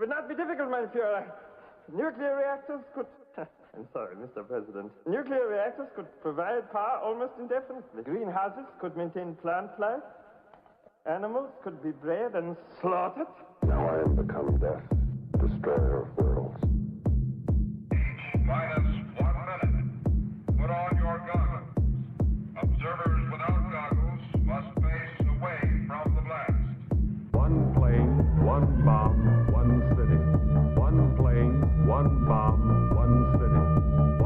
would not be difficult, my Fuhrer. Nuclear reactors could... I'm sorry, Mr. President. Nuclear reactors could provide power almost indefinitely. Greenhouses could maintain plant life. Animals could be bred and slaughtered. Now I am become death, destroyer of worlds. -1 minute. Put on your goggles. Observers without goggles must face away from the blast. One plane, one bomb, one city. One plane, one bomb, one city.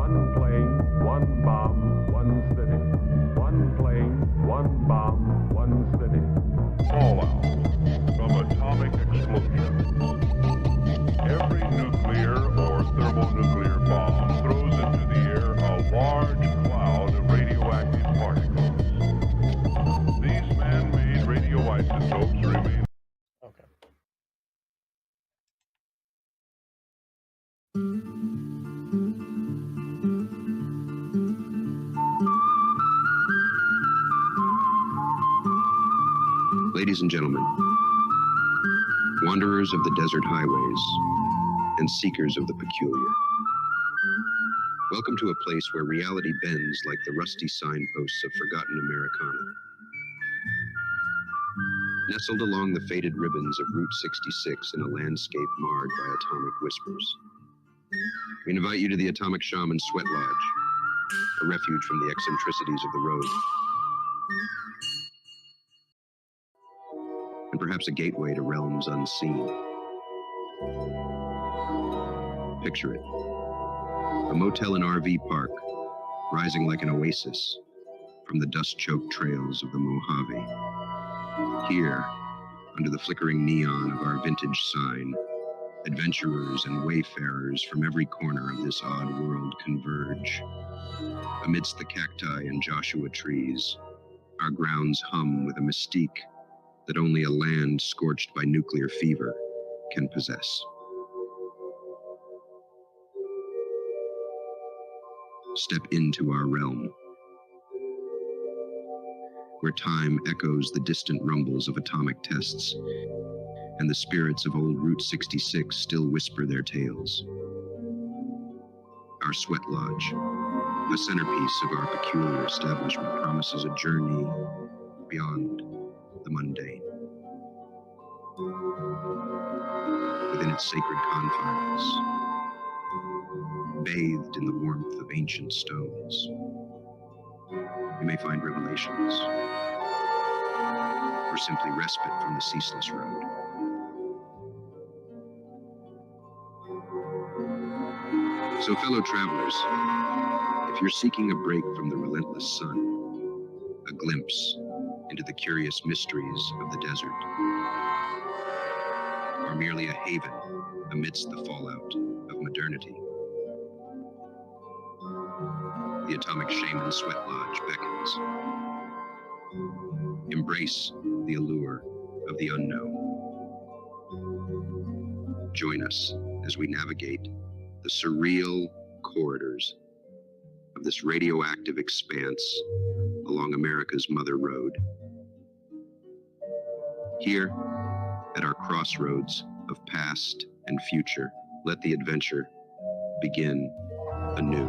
One plane, one bomb, one city. One plane, one bomb, one city. Fallout from atomic explosion. Every nuclear or thermonuclear bomb throws into the air a large cloud of radioactive particles. These man-made radioisotopes remain. Okay. Ladies and gentlemen, wanderers of the desert highways and seekers of the peculiar, welcome to a place where reality bends like the rusty signposts of forgotten Americana. Nestled along the faded ribbons of Route 66 in a landscape marred by atomic whispers, we invite you to the Atomic Shaman Sweat Lodge, a refuge from the eccentricities of the road, and perhaps a gateway to realms unseen. Picture it. A motel and RV park, rising like an oasis from the dust-choked trails of the Mojave. Here, under the flickering neon of our vintage sign, adventurers and wayfarers from every corner of this odd world converge. Amidst the cacti and Joshua trees, our grounds hum with a mystique that only a land scorched by nuclear fever can possess. Step into our realm, where time echoes the distant rumbles of atomic tests, and the spirits of old Route 66 still whisper their tales. Our Sweat Lodge, a centerpiece of our peculiar establishment, promises a journey beyond the mundane. Within its sacred confines, bathed in the warmth of ancient stones, you may find revelations, or simply respite from the ceaseless road. So, fellow travelers, if you're seeking a break from the relentless sun, a glimpse into the curious mysteries of the desert, or merely a haven amidst the fallout of modernity, the Atomic Shaman Sweat Lodge beckons. Embrace the allure of the unknown. Join us as we navigate the surreal corridors of this radioactive expanse along America's Mother Road. Here, at our crossroads of past and future, let the adventure begin anew.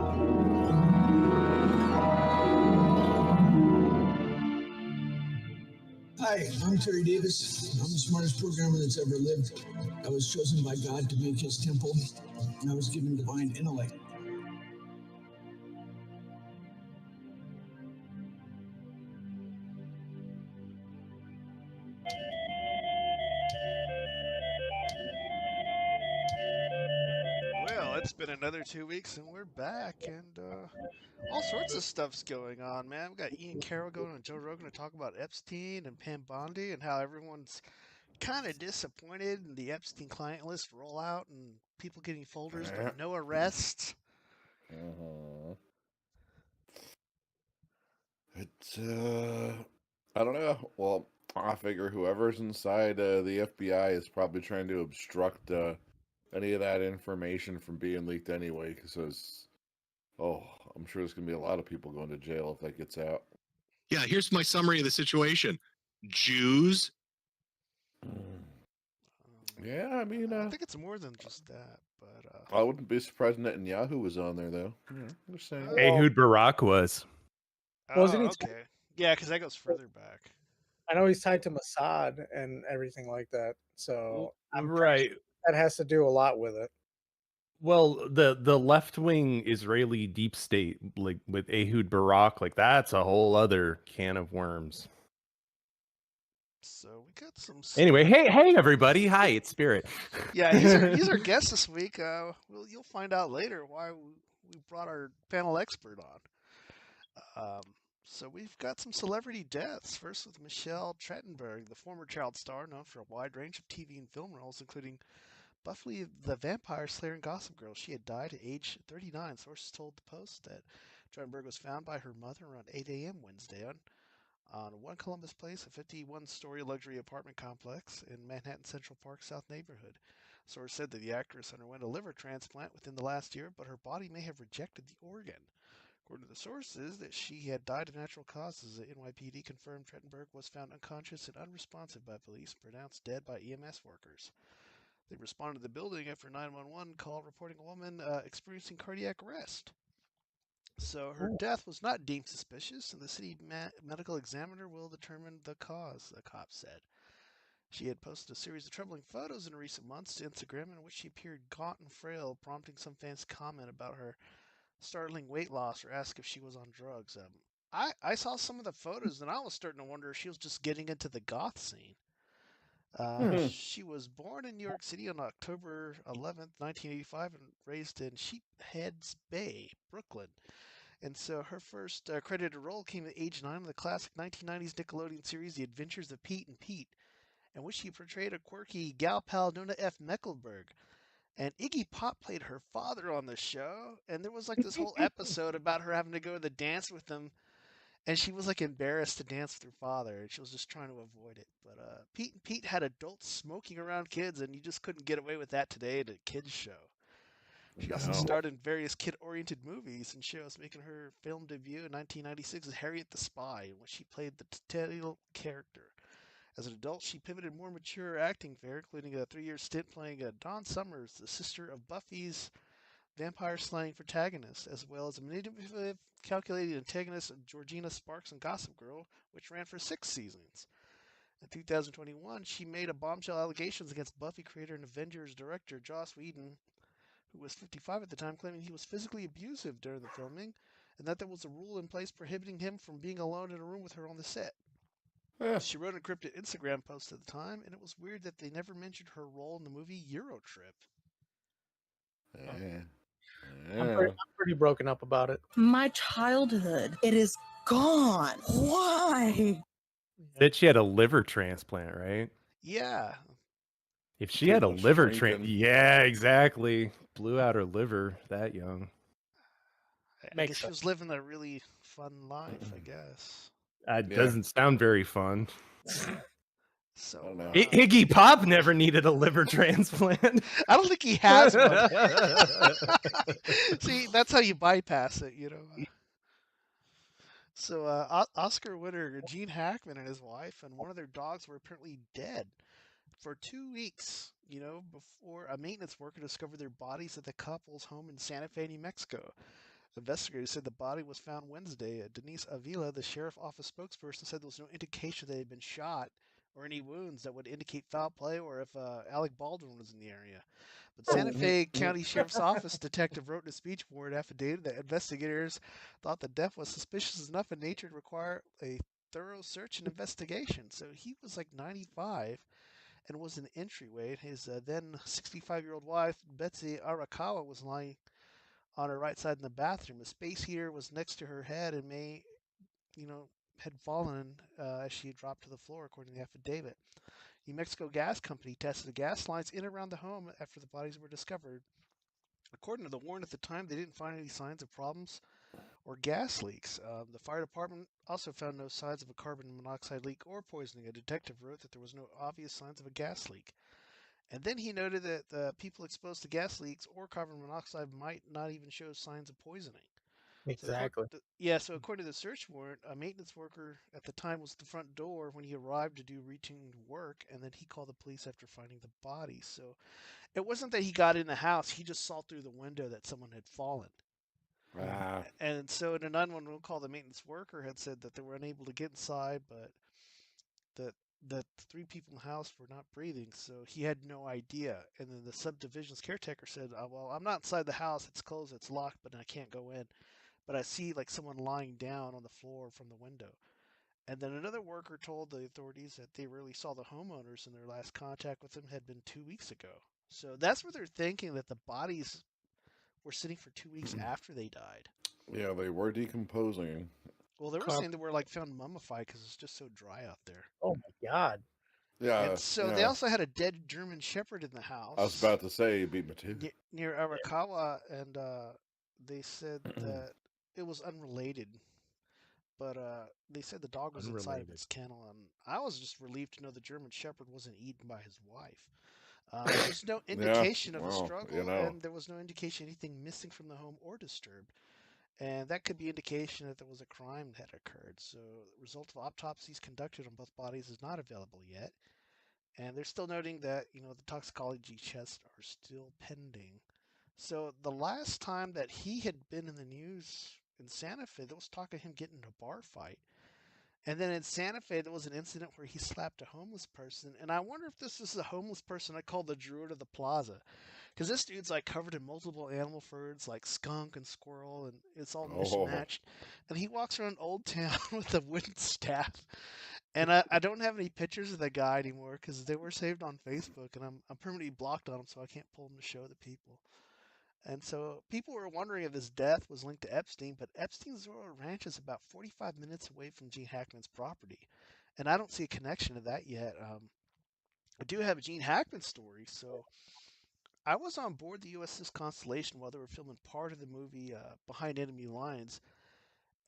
Hi, I'm Terry Davis. I'm the smartest programmer that's ever lived. I was chosen by God to make his temple, and I was given divine intellect. Well, it's been another 2 weeks and we're back, and all sorts of stuff's going on, man. We got Ian Carroll going on Joe Rogan to talk about Epstein and Pam Bondi and how everyone's kind of disappointed in the Epstein client list rollout and people getting folders but no arrests. It's I don't know. Well, I figure whoever's inside the FBI is probably trying to obstruct any of that information from being leaked anyway, because I'm sure there's gonna be a lot of people going to jail if that gets out. Yeah, here's my summary of the situation. Jews, Yeah, I mean, I think it's more than just that, but I wouldn't be surprised Netanyahu was on there though. I'm just saying. Ehud Barak was. Wasn't he okay, yeah, because that goes further back. I know he's tied to Mossad and everything like that. So I'm pretty Right. sure that has to do a lot with it. Well, the left wing Israeli deep state, like with Ehud Barak, like that's a whole other can of worms. So we got some. Anyway, hey everybody, hi, it's Spirit. Yeah, he's our guest this week. Well, you'll find out later why we brought our panel expert on. So we've got some celebrity deaths. First with Michelle Trachtenberg, the former child star known for a wide range of TV and film roles, including Buffy the Vampire Slayer and Gossip Girl. She had died at age 39. Sources told the Post that Trachtenberg was found by her mother around 8 a.m. Wednesday on 1 Columbus Place, a 51-story luxury apartment complex in Manhattan Central Park South neighborhood. Sources said that the actress underwent a liver transplant within the last year, but her body may have rejected the organ. According to the sources, that she had died of natural causes. The NYPD confirmed Trachtenberg was found unconscious and unresponsive by police, pronounced dead by EMS workers. They responded to the building after a 911 call reporting a woman experiencing cardiac arrest. So her death was not deemed suspicious, and the city medical examiner will determine the cause, the cop said. She had posted a series of troubling photos in recent months to Instagram in which she appeared gaunt and frail, prompting some fans to comment about her startling weight loss or ask if she was on drugs. I saw some of the photos, and I was starting to wonder if she was just getting into the goth scene. She was born in New York City on October 11th, 1985, and raised in Sheepheads Bay, Brooklyn. And so her first credited role came at age 9 in the classic 1990s Nickelodeon series The Adventures of Pete and Pete, in which she portrayed a quirky gal pal Nona F. Mecklenburg. And Iggy Pop played her father on the show, and there was like this whole episode about her having to go to the dance with him, and she was like embarrassed to dance with her father, and she was just trying to avoid it. But Pete and Pete had adults smoking around kids, and you just couldn't get away with that today at a kids show. She also starred in various kid-oriented movies and shows, making her film debut in 1996 as Harriet the Spy, in which she played the title character. As an adult, she pivoted more mature acting fare, including a 3-year stint playing Dawn Summers, the sister of Buffy's vampire-slaying protagonist, as well as a manipulative, calculated antagonist Georgina Sparks in Gossip Girl, which ran for 6 seasons. In 2021, she made a bombshell allegations against Buffy creator and Avengers director Joss Whedon, who was 55 at the time, claiming he was physically abusive during the filming, and that there was a rule in place prohibiting him from being alone in a room with her on the set. She wrote an encrypted Instagram post at the time, and it was weird that they never mentioned her role in the movie Euro Trip. I'm pretty broken up about it. My childhood, it is gone. Why? That she had a liver transplant, right? Yeah. If she had a liver transplant, yeah, exactly. Blew out her liver that young. I guess she was living a really fun life, I guess. Doesn't sound very fun. So Iggy Pop never needed a liver transplant. I don't think he has one. See, that's how you bypass it, you know. So Oscar winner Gene Hackman and his wife and one of their dogs were apparently dead for 2 weeks, you know, before a maintenance worker discovered their bodies at the couple's home in Santa Fe, New Mexico. Investigators said the body was found Wednesday. Denise Avila, the sheriff office spokesperson, said there was no indication they had been shot or any wounds that would indicate foul play or if Alec Baldwin was in the area. But Santa Fe County Sheriff's Office detective wrote in a speech board affidavit that investigators thought the death was suspicious enough in nature to require a thorough search and investigation. So he was like 95 and was in the entryway. His then 65-year-old wife, Betsy Arakawa, was lying on her right side in the bathroom. A space heater was next to her head and had fallen as she had dropped to the floor, according to the affidavit. New Mexico Gas Company tested the gas lines in and around the home after the bodies were discovered. According to the warrant at the time, they didn't find any signs of problems or gas leaks. The fire department also found no signs of a carbon monoxide leak or poisoning. A detective wrote that there was no obvious signs of a gas leak. And then he noted that the people exposed to gas leaks or carbon monoxide might not even show signs of poisoning. Exactly. So according to the search warrant, a maintenance worker at the time was at the front door when he arrived to do routine work, and then he called the police after finding the body. So it wasn't that he got in the house; he just saw through the window that someone had fallen. Ah, And so in a 911 call, the maintenance worker had said that they were unable to get inside, but that the three people in the house were not breathing, so he had no idea. And then the subdivision's caretaker said, "Well, I'm not inside the house. It's closed. It's locked, but I can't go in. But I see like someone lying down on the floor from the window." And then another worker told the authorities that they really saw the homeowners and their last contact with them had been 2 weeks ago. So that's what they're thinking, that the bodies were sitting for 2 weeks after they died. yeah, they were decomposing. Well, they were Carp- saying they were like found mummified because it's just so dry out there. Oh my god. Yeah, And so they yeah. also had a dead German Shepherd in the house. I was about to say, you beat me too. Near Arakawa, and they said that it was unrelated. But they said the dog was inside of its kennel, and I was just relieved to know the German Shepherd wasn't eaten by his wife. There was no indication of a struggle, and there was no indication anything missing from the home or disturbed. And that could be indication that there was a crime that occurred. So the result of autopsies conducted on both bodies is not available yet. And they're still noting that, the toxicology tests are still pending. So the last time that he had been in the news in Santa Fe, there was talk of him getting in a bar fight. And then in Santa Fe, there was an incident where he slapped a homeless person. And I wonder if this is the homeless person I call the Druid of the Plaza. Because this dude's like covered in multiple animal furs, like skunk and squirrel, and it's all mismatched. And he walks around Old Town with a wooden staff. And I don't have any pictures of the guy anymore because they were saved on Facebook, and I'm permanently blocked on them, so I can't pull them to show the people. And so people were wondering if his death was linked to Epstein, but Epstein's Royal Ranch is about 45 minutes away from Gene Hackman's property. And I don't see a connection to that yet. I do have a Gene Hackman story. So I was on board the USS Constellation while they were filming part of the movie Behind Enemy Lines.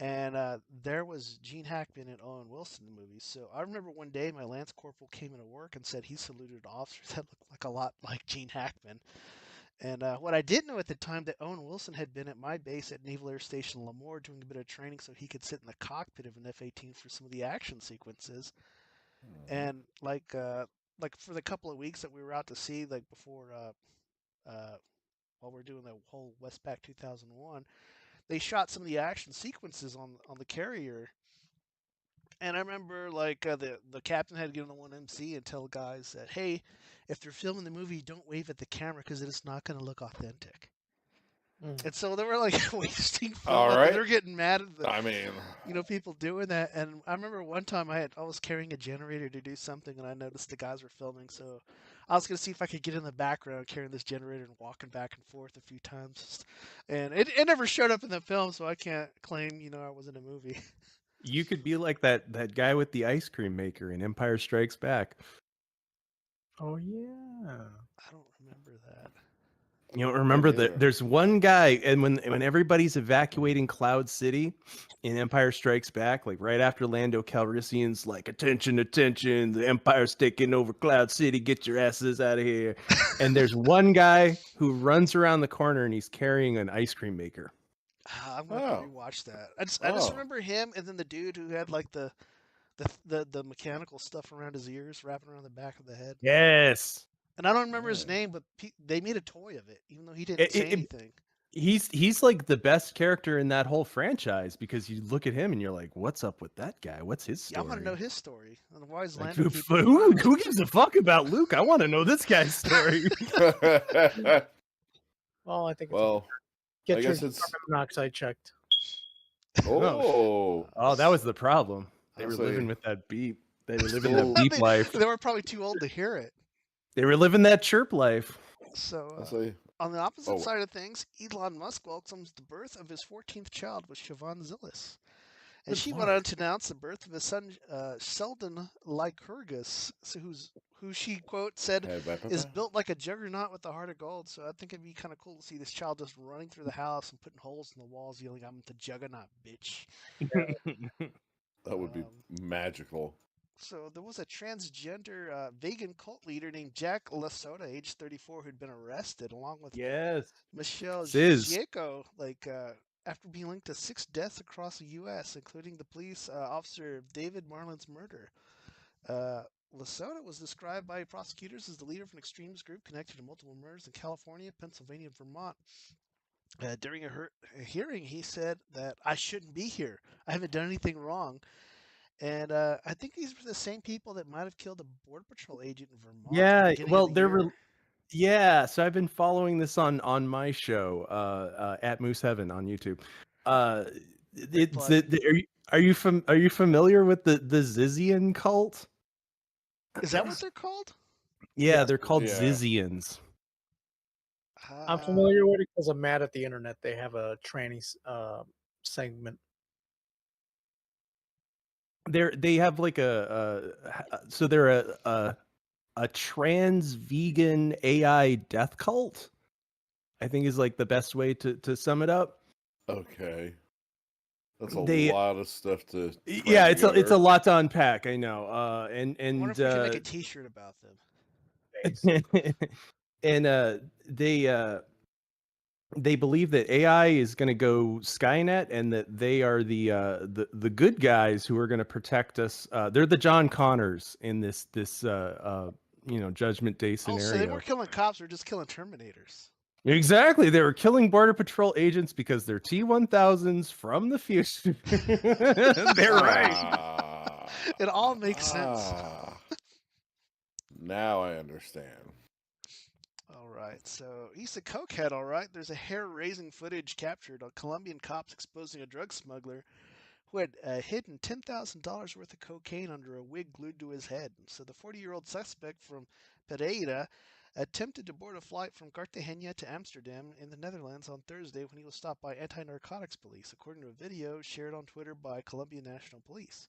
And there was Gene Hackman and Owen Wilson in the movie. So I remember one day my Lance Corporal came into work and said he saluted an officer that looked like a lot like Gene Hackman. And what I didn't know at the time, that Owen Wilson had been at my base at Naval Air Station Lemoore doing a bit of training so he could sit in the cockpit of an F-18 for some of the action sequences. And like for the couple of weeks that we were out to sea, like before, while we're doing the whole Westpac 2001, they shot some of the action sequences on the carrier. And I remember like the captain had to get on the 1MC and tell guys that, hey, if they're filming the movie, don't wave at the camera because it is not going to look authentic. And so they were like wasting film. All right. They're getting mad at people doing that. And I remember one time I was carrying a generator to do something, and I noticed the guys were filming. So I was going to see if I could get in the background carrying this generator and walking back and forth a few times. And it never showed up in the film, so I can't claim, I was in a movie. You could be like that guy with the ice cream maker in Empire Strikes Back. Oh yeah. I don't remember that. You don't remember that there's one guy, and when everybody's evacuating Cloud City in Empire Strikes Back, like right after Lando Calrissian's like, attention, attention, the Empire's taking over Cloud City, get your asses out of here. And there's one guy who runs around the corner and he's carrying an ice cream maker. I'm gonna have to rewatch that. I just remember him, and then the dude who had like the mechanical stuff around his ears, wrapping around the back of the head. Yes. And I don't remember his name, but they made a toy of it, even though he didn't say anything. He's like the best character in that whole franchise, because you look at him and you're like, what's up with that guy? What's his story? Yeah, I want to know his story. Otherwise, like, Lando who gives a fuck about Luke? I want to know this guy's story. Well, I think I guess it's carbon monoxide checked. Oh, that was the problem. They were living with that beep. They were living that beep life. They were probably too old to hear it. They were living that chirp life. So, on the opposite side of things, Elon Musk welcomes the birth of his 14th child with Siobhan Zillis. And she went on to announce the birth of his son, Sheldon Lycurgus, who she, quote, said, is built like a juggernaut with a heart of gold. So I think it'd be kind of cool to see this child just running through the house and putting holes in the walls, yelling, I'm the juggernaut, bitch. That would be magical. So there was a transgender vegan cult leader named Jack Lasota, age 34, who'd been arrested, along with Michelle Giacco, after being linked to 6 deaths across the U.S., including the police officer David Marlin's murder. Lesotho was described by prosecutors as the leader of an extremist group connected to multiple murders in California, Pennsylvania, and Vermont. During a hearing, he said that I shouldn't be here. I haven't done anything wrong. And I think these were the same people that might have killed a Border Patrol agent in Vermont. Yeah, well, they're yeah. So I've been following this on my show at Moose Heaven on YouTube. Are you familiar with the Zizian cult? Is that what they're called? Yeah, they're called Zizians. I'm familiar with it because I'm mad at the internet. They have a tranny segment. They have like so they're a trans vegan AI death cult, I think is like the best way to sum it up. Okay. That's a lot of stuff to it's a lot to unpack, I know. And I wonder if we can make a t-shirt about them. And they believe that AI is going to go Skynet, and that they are the good guys who are going to protect us. They're the John Connors in this Judgment Day scenario. Oh, so they weren't killing cops; they're just killing Terminators. Exactly, they were killing Border Patrol agents because they're T-1000s from the future. They're right. It all makes sense. Now I understand. All right, so he's a cokehead, all right. There's a hair-raising footage captured on Colombian cops exposing a drug smuggler who had hidden $10,000 worth of cocaine under a wig glued to his head. So the 40-year-old suspect from Pereira attempted to board a flight from Cartagena to Amsterdam in the Netherlands on Thursday when he was stopped by anti-narcotics police, according to a video shared on Twitter by Colombian National Police.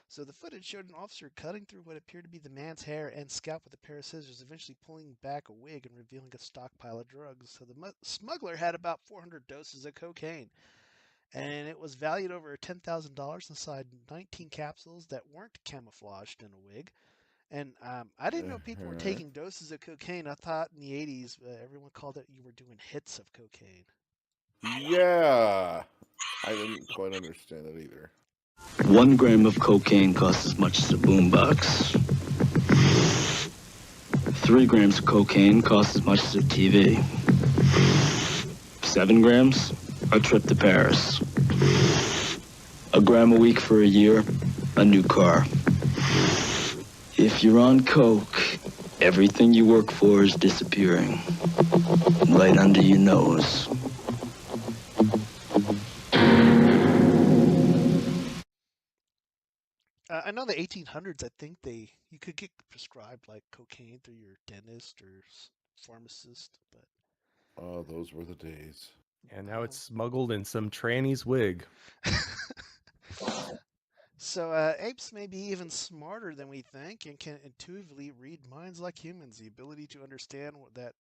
So the footage showed an officer cutting through what appeared to be the man's hair and scalp with a pair of scissors, eventually pulling back a wig and revealing a stockpile of drugs. So the smuggler had about 400 doses of cocaine, and it was valued over $10,000 inside 19 capsules that weren't camouflaged in a wig. And I didn't know people were taking doses of cocaine. I thought in the 80s everyone called it you were doing hits of cocaine. Yeah, I didn't quite understand that either. 1 gram of cocaine costs as much as a boombox. 3 grams of cocaine costs as much as a TV. 7 grams, a trip to Paris. 1 gram a week for a year, a new car. If you're on coke, everything you work for is disappearing. Right under your nose. I know the 1800s, I think you could get prescribed like cocaine through your dentist or pharmacist, but oh, those were the days. And now it's smuggled in some tranny's wig. So apes may be even smarter than we think and can intuitively read minds like humans. The ability to understand that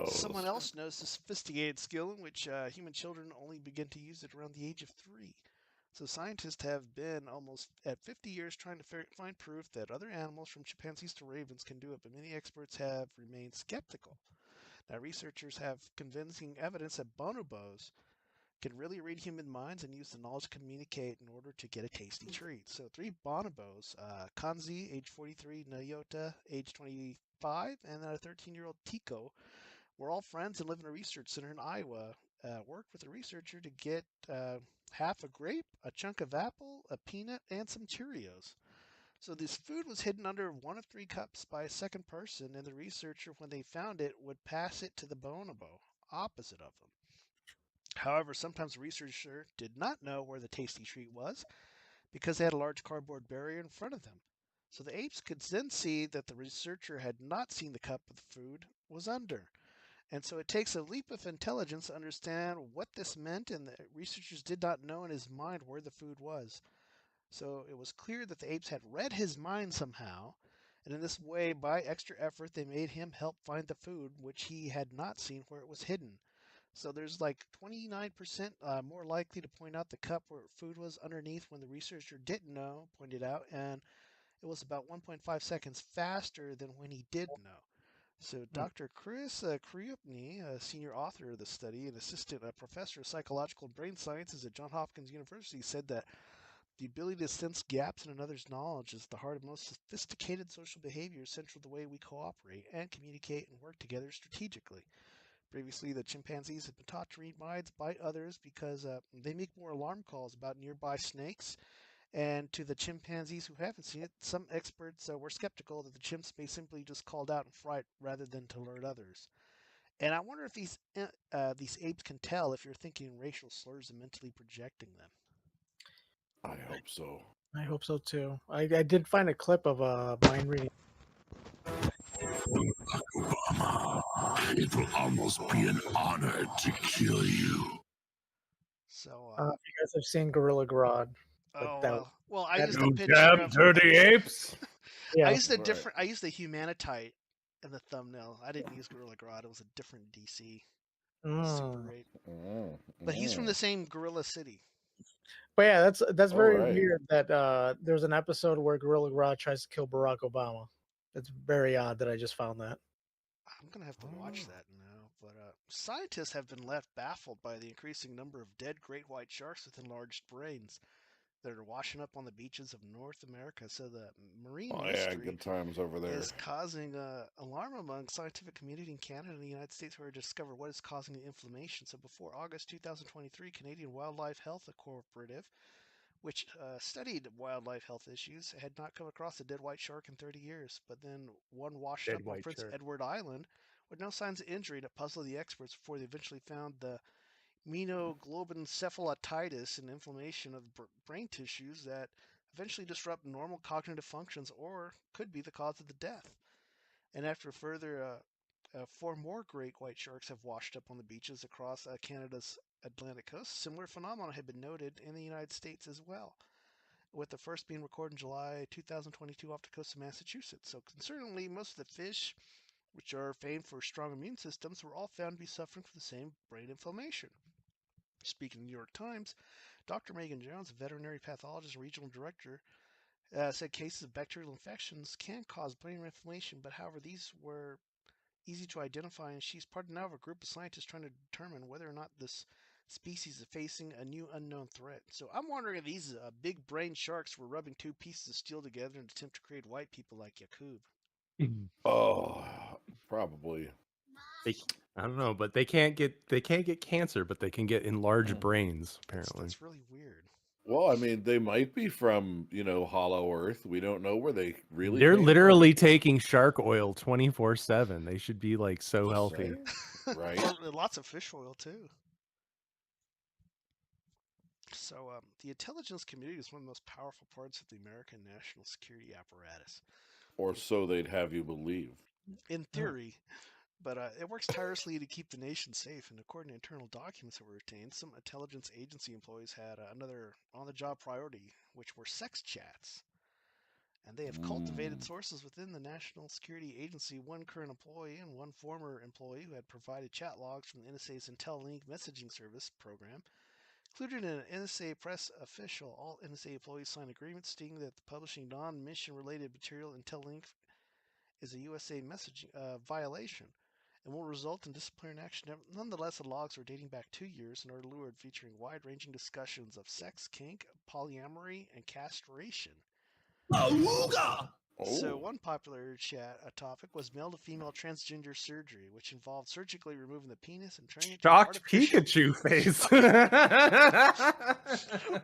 someone else knows a sophisticated skill in which human children only begin to use it around the age of 3. So scientists have been almost at 50 years trying to find proof that other animals, from chimpanzees to ravens, can do it, but many experts have remained skeptical. Now, researchers have convincing evidence that bonobos can really read human minds and use the knowledge to communicate in order to get a tasty treat. So 3 bonobos, Kanzi, age 43, Nayota, age 25, and then a 13-year-old Tico, were all friends and live in a research center in Iowa. Worked with a researcher to get half a grape, a chunk of apple, a peanut, and some Cheerios. So this food was hidden under 1 of 3 cups by a second person, and the researcher, when they found it, would pass it to the bonobo, opposite of them. However, sometimes the researcher did not know where the tasty treat was because they had a large cardboard barrier in front of them. So the apes could then see that the researcher had not seen the cup with the food was under. And so it takes a leap of intelligence to understand what this meant, and the researchers did not know in his mind where the food was. So it was clear that the apes had read his mind somehow, and in this way, by extra effort, they made him help find the food, which he had not seen where it was hidden. So there's like 29% more likely to point out the cup where food was underneath when the researcher didn't know, pointed out, and it was about 1.5 seconds faster than when he did know. So Dr. Chris Kriupny, a senior author of the study and assistant professor of psychological and brain sciences at Johns Hopkins University, said that the ability to sense gaps in another's knowledge is the heart of most sophisticated social behavior, central to the way we cooperate and communicate and work together strategically. Previously, the chimpanzees had been taught to read minds by others because they make more alarm calls about nearby snakes. And to the chimpanzees who haven't seen it, some experts were skeptical that the chimps may simply just called out in fright rather than to alert others. And I wonder if these apes can tell if you're thinking racial slurs and mentally projecting them. I hope so. I hope so too. I did find a clip of mind reading. Obama, it will almost be an honor to kill you. So, you guys have seen Gorilla Grodd. Well, I used a You picture damn of dirty apes. Yeah. I used a different. I used the humanitite in the thumbnail. I didn't use Gorilla Grodd. It was a different DC Super 8. But he's from the same Gorilla City. But yeah, that's very right. weird that there's an episode where Gorilla Grodd tries to kill Barack Obama. It's very odd that I just found that. I'm gonna have to watch that now. But scientists have been left baffled by the increasing number of dead great white sharks with enlarged brains that are washing up on the beaches of North America. So the marine mystery good times over there. is causing alarm among scientific community in Canada and the United States, who are to discover what is causing the inflammation. So before August 2023, Canadian Wildlife Health Cooperative, which studied wildlife health issues, had not come across a dead white shark in 30 years. But then one washed up on Prince Edward Island with no signs of injury that puzzled the experts before they eventually found the immunoglobuloncephalitis, and inflammation of brain tissues that eventually disrupt normal cognitive functions or could be the cause of the death. And after further, 4 more great white sharks have washed up on the beaches across Canada's Atlantic coast. Similar phenomena have been noted in the United States as well, with the first being recorded in July 2022 off the coast of Massachusetts. So concerningly, most of the fish, which are famed for strong immune systems, were all found to be suffering from the same brain inflammation. Speaking of the New York Times, Dr. Megan Jones, a veterinary pathologist and regional director, said cases of bacterial infections can cause brain inflammation, but however, these were easy to identify, and she's part now of a group of scientists trying to determine whether or not this species is facing a new unknown threat. So I'm wondering if these big brain sharks were rubbing 2 pieces of steel together in an attempt to create white people like Yakub. Oh, probably. I don't know, but they can't get cancer, but they can get enlarged brains. Apparently, that's really weird. Well, I mean, they might be from Hollow Earth. We don't know where they really. They're literally taking shark oil 24/7. They should be like so healthy, right? Lots of fish oil too. So the intelligence community is one of the most powerful parts of the American national security apparatus. Or so they'd have you believe. In theory. But it works tirelessly to keep the nation safe, and according to internal documents that were retained, some intelligence agency employees had another on-the-job priority, which were sex chats. And they have cultivated sources within the National Security Agency, one current employee and one former employee who had provided chat logs from the NSA's IntelLink messaging service program. Included in an NSA press official, all NSA employees signed agreements stating that the publishing non-mission related material IntelLink is a USA messaging violation and will result in disciplinary action. Nonetheless, the logs are dating back 2 years and are lured, featuring wide-ranging discussions of sex, kink, polyamory, and castration. Awooga! So one popular chat topic was male-to-female transgender surgery, which involved surgically removing the penis and turning it to shocked artificial... Pikachu face.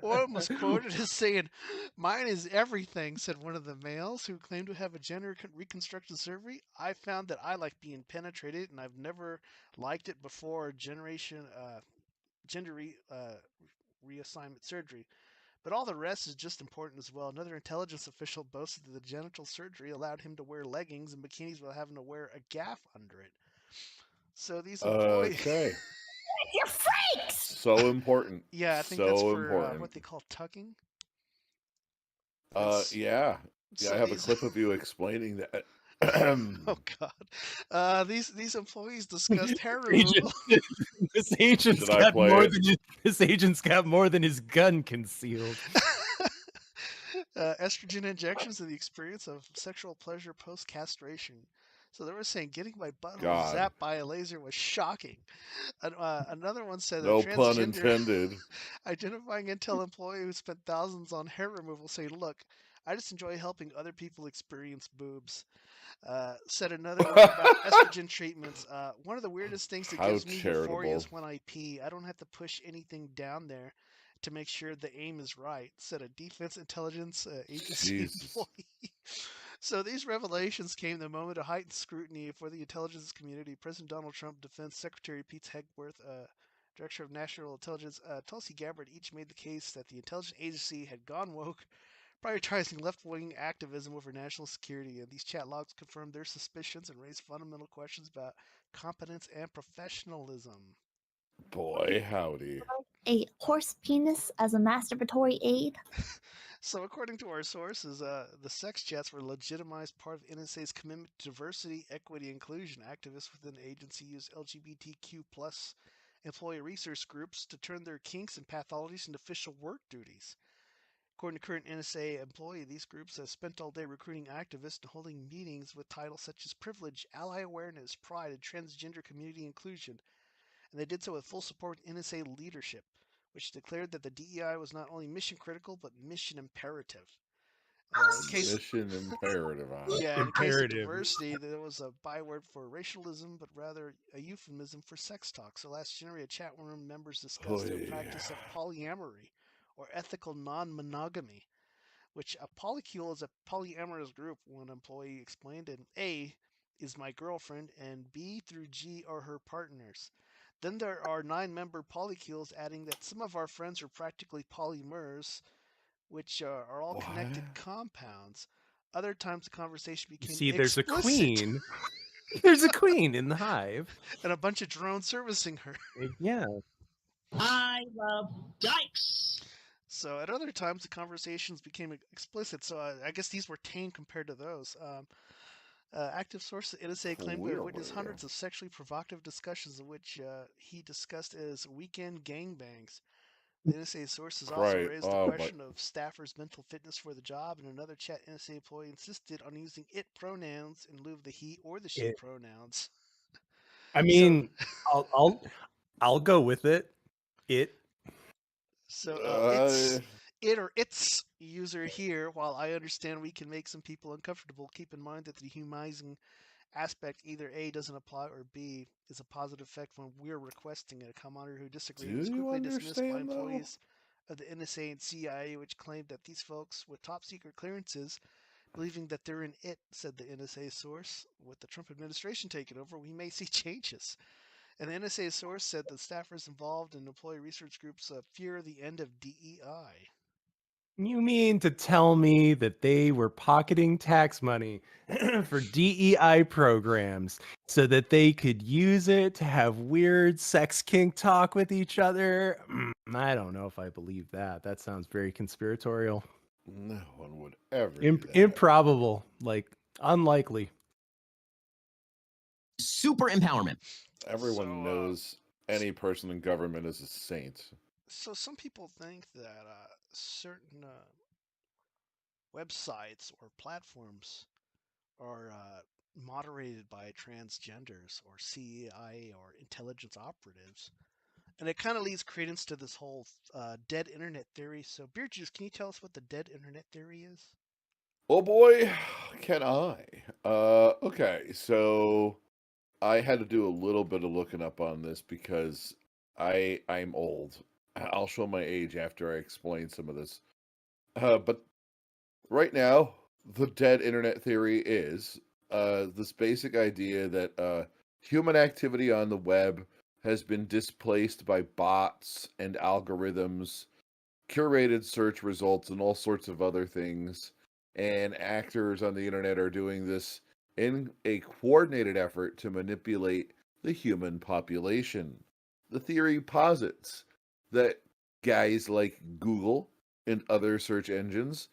One was quoted as saying, "Mine is everything," said one of the males who claimed to have a gender reconstruction surgery. "I found that I like being penetrated, and I've never liked it before gender reassignment surgery. But all the rest is just important as well." Another intelligence official boasted that the genital surgery allowed him to wear leggings and bikinis without having to wear a gaff under it. So these employees... Okay. You freaks! So important. Yeah, I think so that's for important. what they call tucking. Yeah. So I have these... a clip of you explaining that. Oh God! These employees discussed hair removal. This agent's got more than his gun concealed. Estrogen injections and the experience of sexual pleasure post-castration. So they were saying getting my butthole God. zapped by a laser was shocking. Another one said No a pun transgender intended. identifying Intel employee who spent thousands on hair removal saying, "Look, I just enjoy helping other people experience boobs." Said another one about estrogen treatments. One of the weirdest things that How gives me euphoria charitable. is when I pee. I don't have to push anything down there to make sure the aim is right, said a Defense Intelligence Agency Jesus. employee. So these revelations came the moment of heightened scrutiny for the intelligence community. President Donald Trump, Defense Secretary Pete Hegseth, Director of National Intelligence Tulsi Gabbard each made the case that the intelligence agency had gone woke, prioritizing left-wing activism over national security. And these chat logs confirmed their suspicions and raised fundamental questions about competence and professionalism. Boy, howdy. A horse penis as a masturbatory aid? So, according to our sources, the sex jets were legitimized part of NSA's commitment to diversity, equity, inclusion. Activists within the agency use LGBTQ plus employee research groups to turn their kinks and pathologies into official work duties. According to current NSA employee, these groups have spent all day recruiting activists and holding meetings with titles such as privilege, ally awareness, pride, and transgender community inclusion. And they did so with full support of NSA leadership, which declared that the DEI was not only mission critical but mission imperative. Mission imperative, huh? In the case of diversity, there was a byword for racialism, but rather a euphemism for sex talk. So last January, chat room members discussed their practice of polyamory, or ethical non-monogamy, which a polycule is a polyamorous group, one employee explained, and A is my girlfriend, and B through G are her partners. Then there are 9-member polycules, adding that some of our friends are practically polymers, which are all connected compounds. Other times the conversation became See, there's a explicit. queen. There's a queen in the hive. And a bunch of drones servicing her. Yeah. I love dykes. So at other times the conversations became explicit. So I guess these were tame compared to those. Active source at NSA claimed to have witnessed hundreds of sexually provocative discussions in which he discussed as weekend gangbangs. The NSA sources also raised the question of staffers' mental fitness for the job, and another chat NSA employee insisted on using it pronouns in lieu of the he or the she pronouns. I mean, I'll go with it. It. So it's it or its user here. While I understand we can make some people uncomfortable, keep in mind that the dehumanizing aspect either A doesn't apply or B is a positive effect when we're requesting it. A commenter who disagreed was quickly dismissed by employees of the NSA and CIA, which claimed that these folks with top secret clearances, believing that they're in it, said the NSA source. With the Trump administration taking over, we may see changes. And the NSA source said that staffers involved in employee research groups fear the end of DEI. You mean to tell me that they were pocketing tax money for DEI programs so that they could use it to have weird sex kink talk with each other? I don't know if I believe that. That sounds very conspiratorial. No one would ever do that. Improbable, like unlikely. Super empowerment. Everyone knows any person in government is a saint. So some people think that certain websites or platforms are moderated by transgenders or CIA or intelligence operatives. And it kind of leads credence to this whole dead internet theory. So, Beer Juice, can you tell us what the dead internet theory is? Oh boy, can I? Okay, so I had to do a little bit of looking up on this because I'm old. I'll show my age after I explain some of this. But right now, the dead internet theory is this basic idea that human activity on the web has been displaced by bots and algorithms, curated search results, and all sorts of other things. And actors on the internet are doing this in a coordinated effort to manipulate the human population. The theory posits that guys like Google and other search engines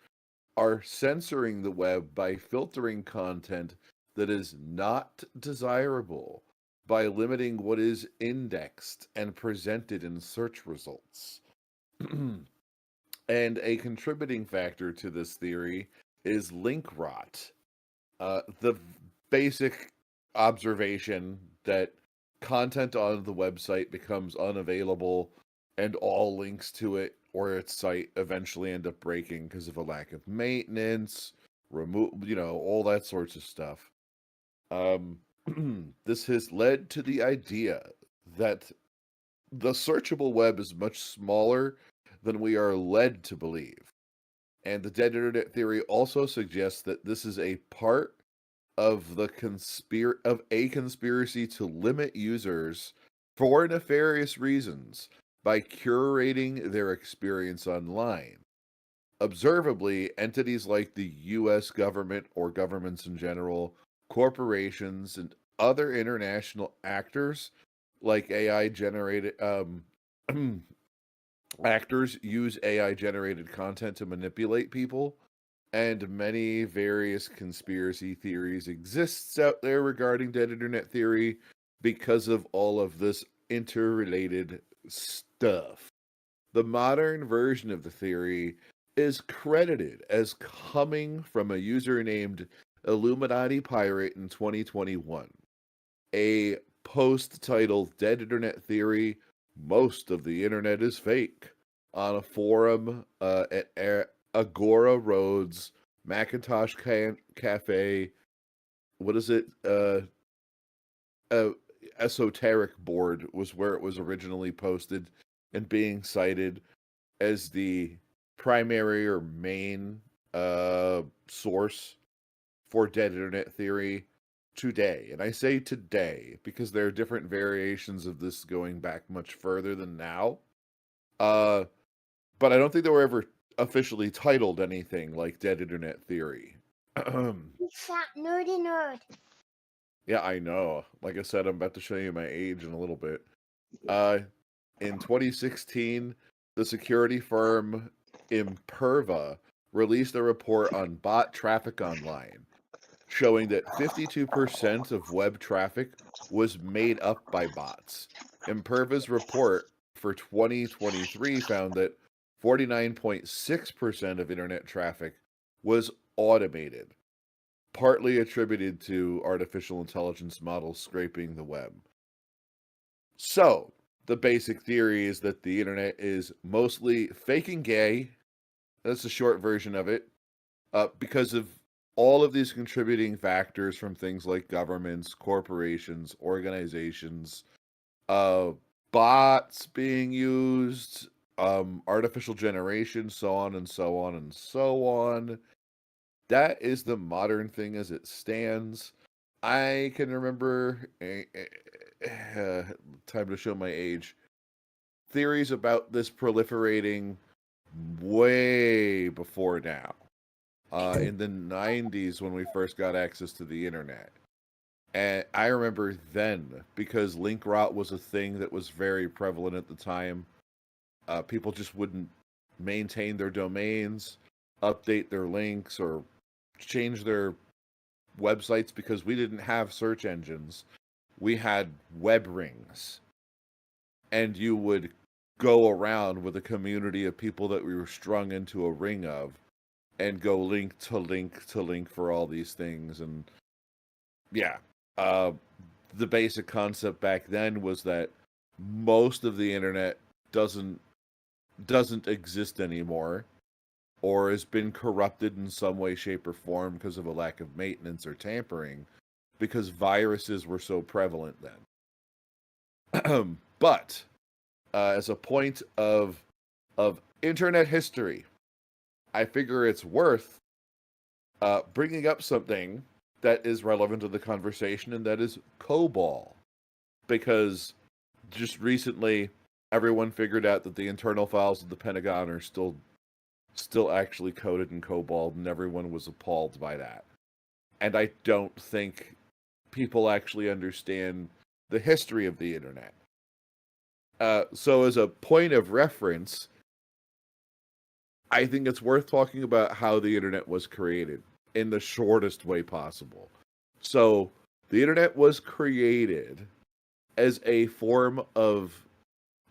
are censoring the web by filtering content that is not desirable, by limiting what is indexed and presented in search results. And a contributing factor to this theory is link rot. The basic observation that content on the website becomes unavailable and all links to it or its site eventually end up breaking because of a lack of maintenance, all that sorts of stuff. This has led to the idea that the searchable web is much smaller than we are led to believe. And the dead internet theory also suggests that this is a part of the conspiracy to limit users for nefarious reasons by curating their experience online. Observably, entities like the U.S. government or governments in general, corporations, and other international actors like AI-generated actors use AI-generated content to manipulate people, and many various conspiracy theories exists out there regarding dead internet theory because of all of this interrelated stuff. The modern version of the theory is credited as coming from a user named Illuminati Pirate in 2021. A post titled Dead Internet Theory, Most of the Internet is Fake, on a forum at Agora Roads, Macintosh Cafe, Esoteric Board was where it was originally posted, and being cited as the primary or main source for dead internet theory today. And I say today because there are different variations of this going back much further than now. But I don't think they were ever officially titled anything like dead internet theory. You fat nerdy nerd. Yeah, I know. Like I said, I'm about to show you my age in a little bit. In 2016, the security firm Imperva released a report on bot traffic online, showing that 52% of web traffic was made up by bots. Imperva's report for 2023 found that 49.6% of internet traffic was automated, partly attributed to artificial intelligence models scraping the web. So, the basic theory is that the internet is mostly fake and gay. That's the short version of it. Because of all of these contributing factors from things like governments, corporations, organizations, bots being used, artificial generation, so on and so on and so on. That is the modern thing as it stands. I can remember, time to show my age, theories about this proliferating way before now. In the 90s when we first got access to the internet. And I remember then, because link rot was a thing that was very prevalent at the time, people just wouldn't maintain their domains, update their links, or change their websites because we didn't have search engines. We had web rings. And you would go around with a community of people that we were strung into a ring of and go link to link to link for all these things. And yeah, the basic concept back then was that most of the internet doesn't exist anymore, or has been corrupted in some way, shape, or form because of a lack of maintenance or tampering, because viruses were so prevalent then. But as a point of internet history, I figure it's worth bringing up something that is relevant to the conversation, and that is COBOL. Because just recently, everyone figured out that the internal files of the Pentagon are still actually coded in COBOL, and everyone was appalled by that. And I don't think people actually understand the history of the internet. So as a point of reference, I think it's worth talking about how the internet was created in the shortest way possible. So the internet was created as a form of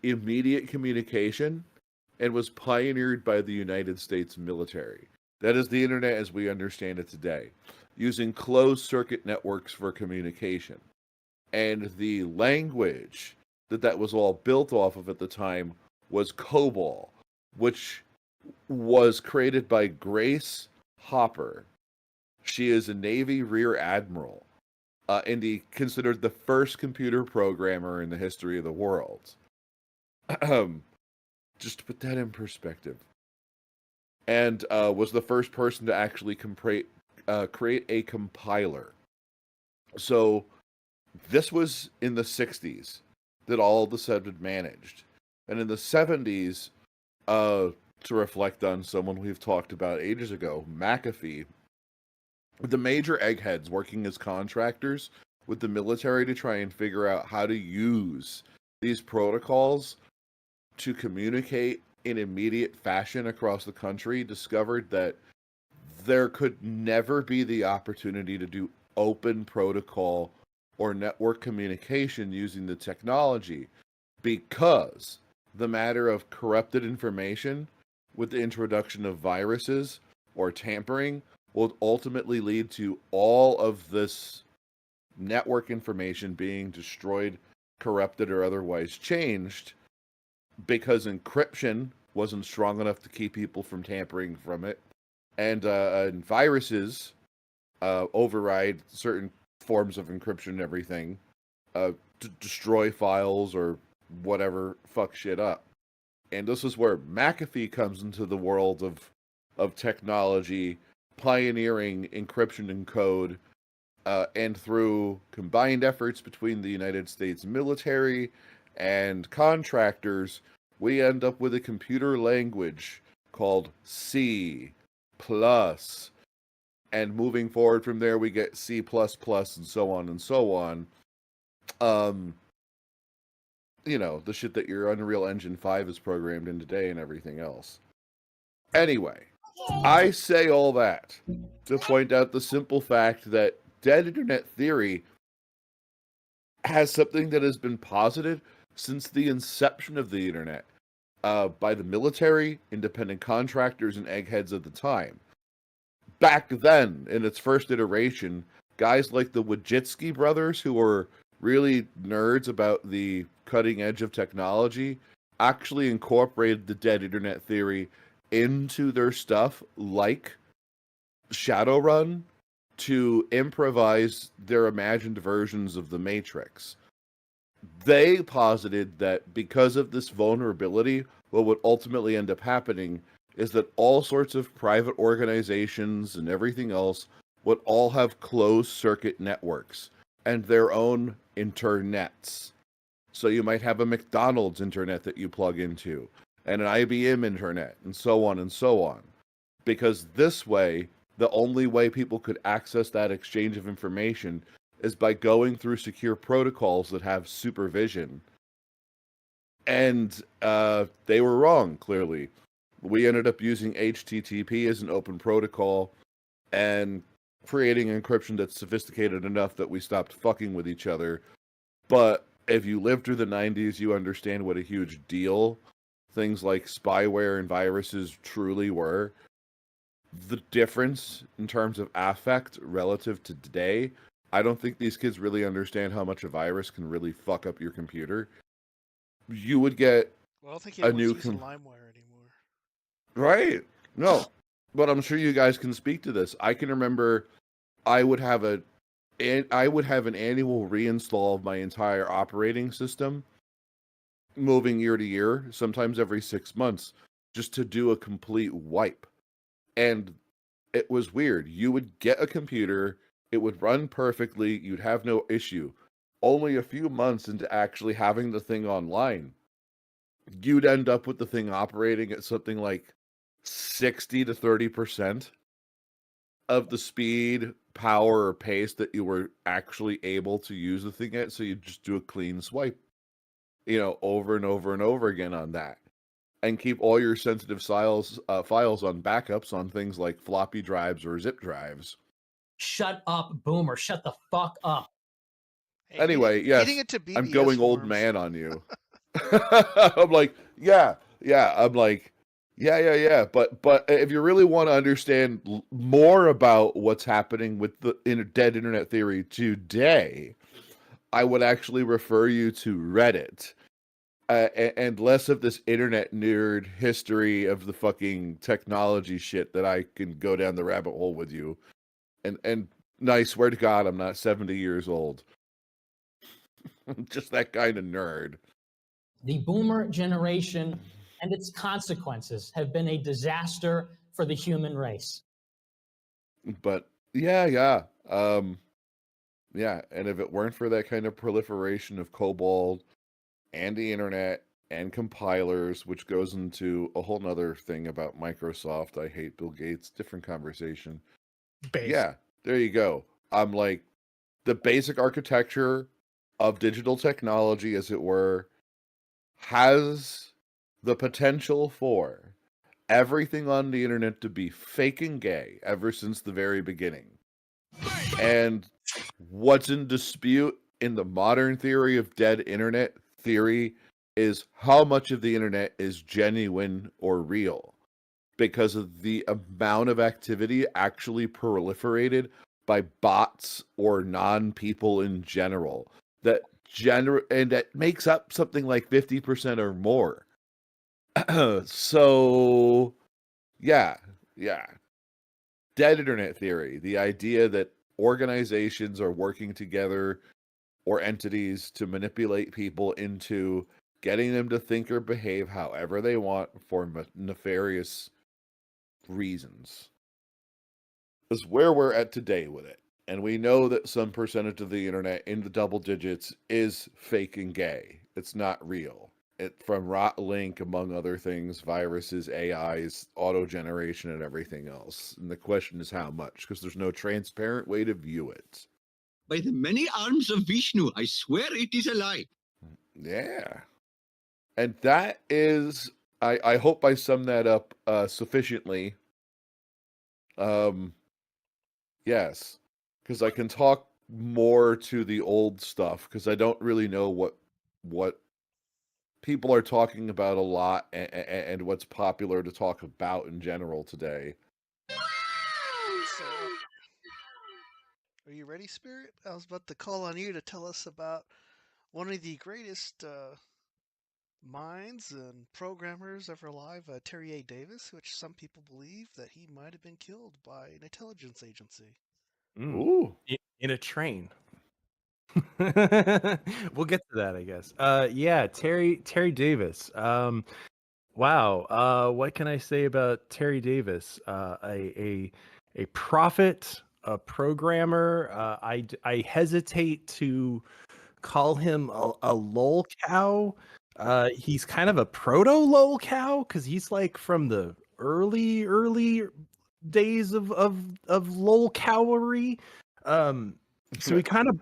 immediate communication and was pioneered by the United States military. That is the internet as we understand it today. using closed circuit networks for communication. And the language that was all built off of at the time was COBOL, which was created by Grace Hopper. She is a Navy Rear Admiral, and considered the first computer programmer in the history of the world. Just to put that in perspective. And was the first person to actually create a compiler. So this was in the 60s that all of the sudden managed. And in the 70s, to reflect on someone we've talked about ages ago, McAfee, the major eggheads working as contractors with the military to try and figure out how to use these protocols to communicate in immediate fashion across the country, discovered that there could never be the opportunity to do open protocol or network communication using the technology, because the matter of corrupted information with the introduction of viruses or tampering will ultimately lead to all of this network information being destroyed, corrupted, or otherwise changed, because encryption wasn't strong enough to keep people from tampering from it, and viruses override certain forms of encryption and everything to destroy files or whatever, fuck shit up. And this is where McAfee comes into the world of technology, pioneering encryption and code, and through combined efforts between the United States military and contractors, we end up with a computer language called C++. And moving forward from there, we get C++, and so on and so on. You know, the shit that your Unreal Engine 5 is programmed in today and everything else. Anyway, I say all that to point out the simple fact that dead internet theory has something that has been posited since the inception of the internet by the military, independent contractors, and eggheads at the time. Back then, in its first iteration, guys like the Wojcicki brothers, who were really nerds about the cutting edge of technology, actually incorporated the dead internet theory into their stuff, like Shadowrun, to improvise their imagined versions of the Matrix. They posited that because of this vulnerability, what would ultimately end up happening is that all sorts of private organizations and everything else would all have closed circuit networks and their own internets. So you might have a McDonald's internet that you plug into, and an IBM internet, and so on and so on. Because this way, the only way people could access that exchange of information is by going through secure protocols that have supervision. And they were wrong, clearly. We ended up using HTTP as an open protocol and creating encryption that's sophisticated enough that we stopped fucking with each other. But if you lived through the 90s, you understand what a huge deal things like spyware and viruses truly were. The difference in terms of affect relative to today, I don't think these kids really understand how much a virus can really fuck up your computer. You would get Well, I don't think a new LimeWire anymore. Right? No, but I'm sure you guys can speak to this. I can remember I would have an annual reinstall of my entire operating system, moving year to year, sometimes every 6 months, just to do a complete wipe. And it was weird. You would get a computer, it would run perfectly, you'd have no issue. Only a few months into actually having the thing online, you'd end up with the thing operating at something like 60 to 30% of the speed, power, or pace that you were actually able to use the thing at. So you just do a clean swipe, over and over and over again on that. And keep all your sensitive files on backups on things like floppy drives or zip drives. Shut up, Boomer. Shut the fuck up. Hey, Anyway, yes, I'm going old man on you. I'm like, yeah. I'm like, Yeah. But if you really want to understand more about what's happening with the dead internet theory today, I would actually refer you to Reddit. And less of this internet nerd history of the fucking technology shit that I can go down the rabbit hole with you. And I swear to God, I'm not 70 years old. I'm just that kind of nerd. The boomer generation and its consequences have been a disaster for the human race. But yeah. And if it weren't for that kind of proliferation of COBOL and the internet and compilers, which goes into a whole nother thing about Microsoft. I hate Bill Gates. Different conversation. Yeah, there you go. I'm like, the basic architecture of digital technology, as it were, has the potential for everything on the internet to be fake and gay ever since the very beginning. And what's in dispute in the modern theory of dead internet theory is how much of the internet is genuine or real, because of the amount of activity actually proliferated by bots or non-people in general and that makes up something like 50% or more. So yeah. Dead internet theory, the idea that organizations are working together or entities to manipulate people into getting them to think or behave however they want for nefarious reasons, is where we're at today with it. And we know that some percentage of the internet in the double digits is fake and gay. It's not real. It from rot link, among other things, viruses, AIs, auto generation, and everything else. And the question is how much, because there's no transparent way to view it. By the many arms of Vishnu, I swear it is a lie. Yeah. And that is, I hope I summed that up sufficiently. Yes. Because I can talk more to the old stuff, because I don't really know what people are talking about a lot and what's popular to talk about in general today. So, are you ready, Spirit? I was about to call on you to tell us about one of the greatest minds and programmers ever alive, Terry A. Davis, which some people believe that he might have been killed by an intelligence agency. Ooh. In a train. We'll get to that, I guess. Yeah, Terry Davis. Wow. What can I say about Terry Davis? A prophet, a programmer. I hesitate to call him a lol cow. He's kind of a proto lol cow because he's like from the early days of lol cowery. So he kind of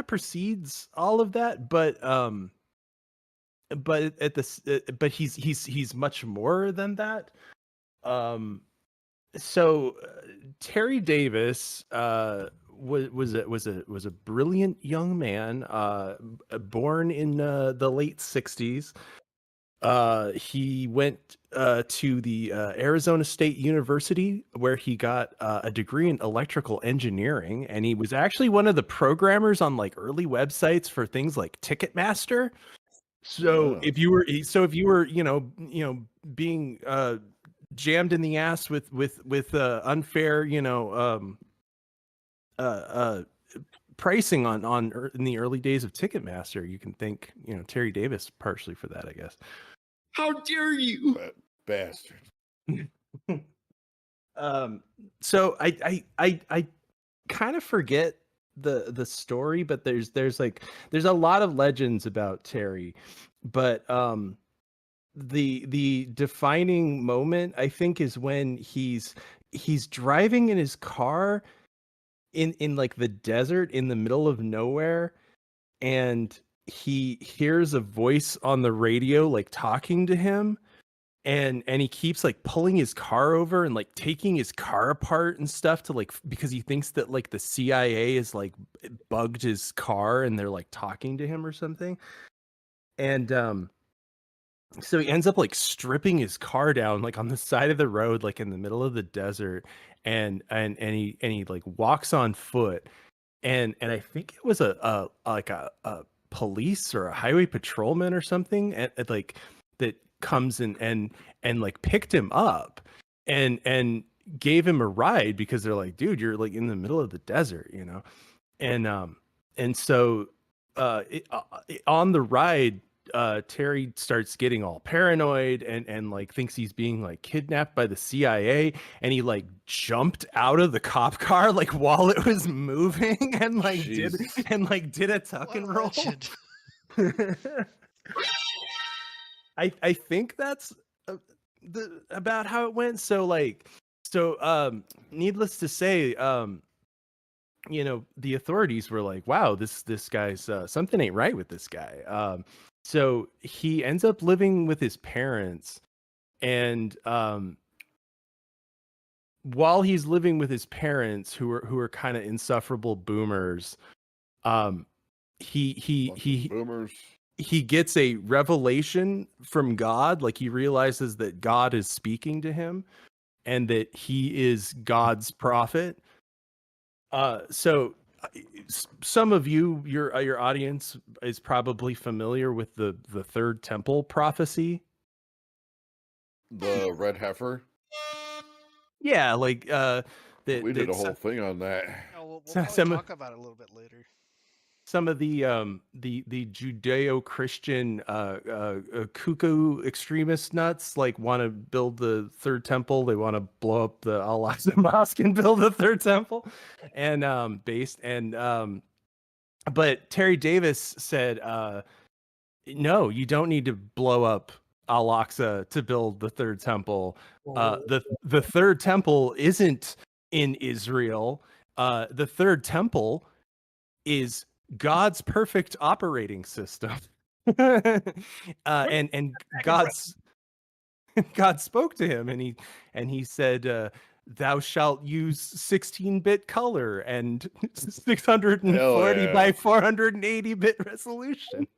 precedes all of that, but he's much more than that. So Terry Davis was a brilliant young man, born in the late 60s. He went to the Arizona State University, where he got a degree in electrical engineering, and he was actually one of the programmers on like early websites for things like Ticketmaster. So if you were being jammed in the ass with unfair pricing on in the early days of Ticketmaster, you can thank Terry Davis partially for that, I guess. How dare you, bastard! So I kind of forget the story, but there's a lot of legends about Terry, but the defining moment, I think, is when he's driving in his car in like the desert in the middle of nowhere, and he hears a voice on the radio like talking to him, and he keeps like pulling his car over and like taking his car apart and stuff to like, because he thinks that like the CIA is like bugged his car and they're like talking to him or something. And So he ends up like stripping his car down like on the side of the road, like in the middle of the desert, and he like walks on foot, and I think it was a police or a highway patrolman or something, and like that comes and like picked him up and gave him a ride, because they're like, dude, you're like in the middle of the desert, you know, and so on the ride, Terry starts getting all paranoid and like thinks he's being like kidnapped by the CIA, and he like jumped out of the cop car like while it was moving and like did a tuck and roll. I think that's about how it went. So needless to say, you know, the authorities were like, wow, this guy's something ain't right with this guy. So he ends up living with his parents, and while he's living with his parents, who are kind of insufferable boomers, he gets a revelation from God. Like, he realizes that God is speaking to him, and that he is God's prophet. So some of your audience is probably familiar with the third temple prophecy. The red heifer. Yeah, like we did a whole thing on that. We'll talk about it a little bit later. Some of the Judeo-Christian cuckoo extremist nuts like want to build the third temple. They want to blow up the Al-Aqsa Mosque and build the third temple, and but Terry Davis said, no, you don't need to blow up Al-Aqsa to build the third temple. The third temple isn't in Israel. The third temple is God's perfect operating system. And God spoke to him, and he said, thou shalt use 16-bit color and 640 by 480-bit resolution.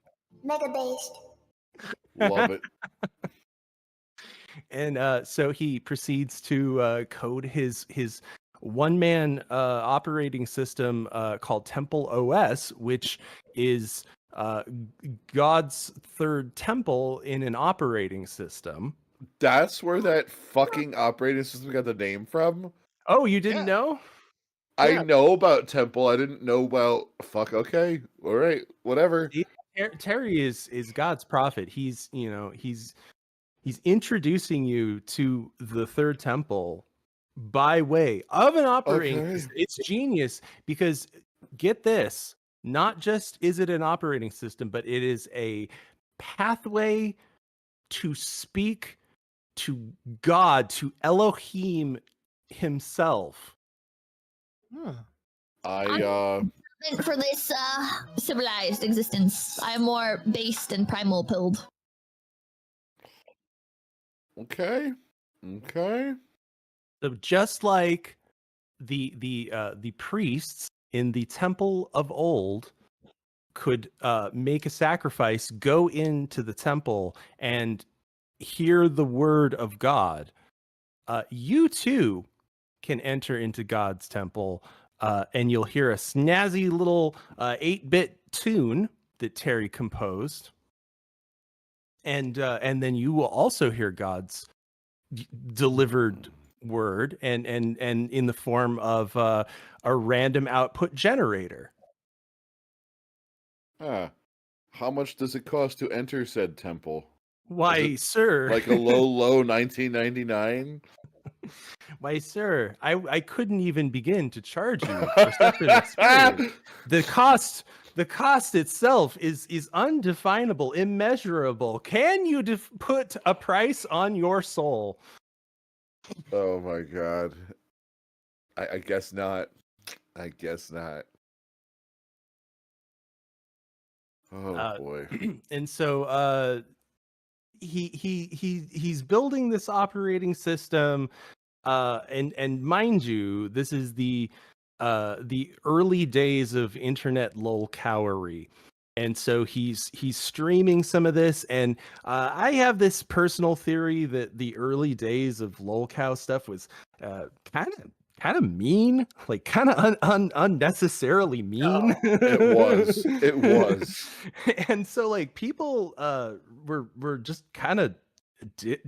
Mega based. Love it. And so he proceeds to code his one-man operating system called Temple OS, which is God's third temple in an operating system. That's where that fucking operating system got the name from? Oh, you didn't know? I know about Temple. I didn't know about... Fuck, okay. All right, whatever. Terry is God's prophet. He's introducing you to the third temple by way of an operating system. It's genius, because get this, not just is it an operating system, but it is a pathway to speak to God, to Elohim himself. For this civilized existence, I am more based and primal pilled. Okay. So just like the priests in the temple of old could make a sacrifice, go into the temple and hear the word of God, you too can enter into God's temple, and you'll hear a snazzy little 8-bit tune that Terry composed, and then you will also hear God's delivered word, and in the form of a random output generator. How much does it cost to enter said temple? Why, sir, like a low $19.99? Why, sir, I couldn't even begin to charge you for such an experience. The cost itself is undefinable, immeasurable. Can you put a price on your soul? Oh my God. I guess not. I guess not. Oh boy. And so he's building this operating system, and mind you, this is the early days of internet lolcowery, And so he's streaming some of this, and I have this personal theory that the early days of lolcow stuff was kind of mean, like kind of unnecessarily mean. It was. And so like people were just kind of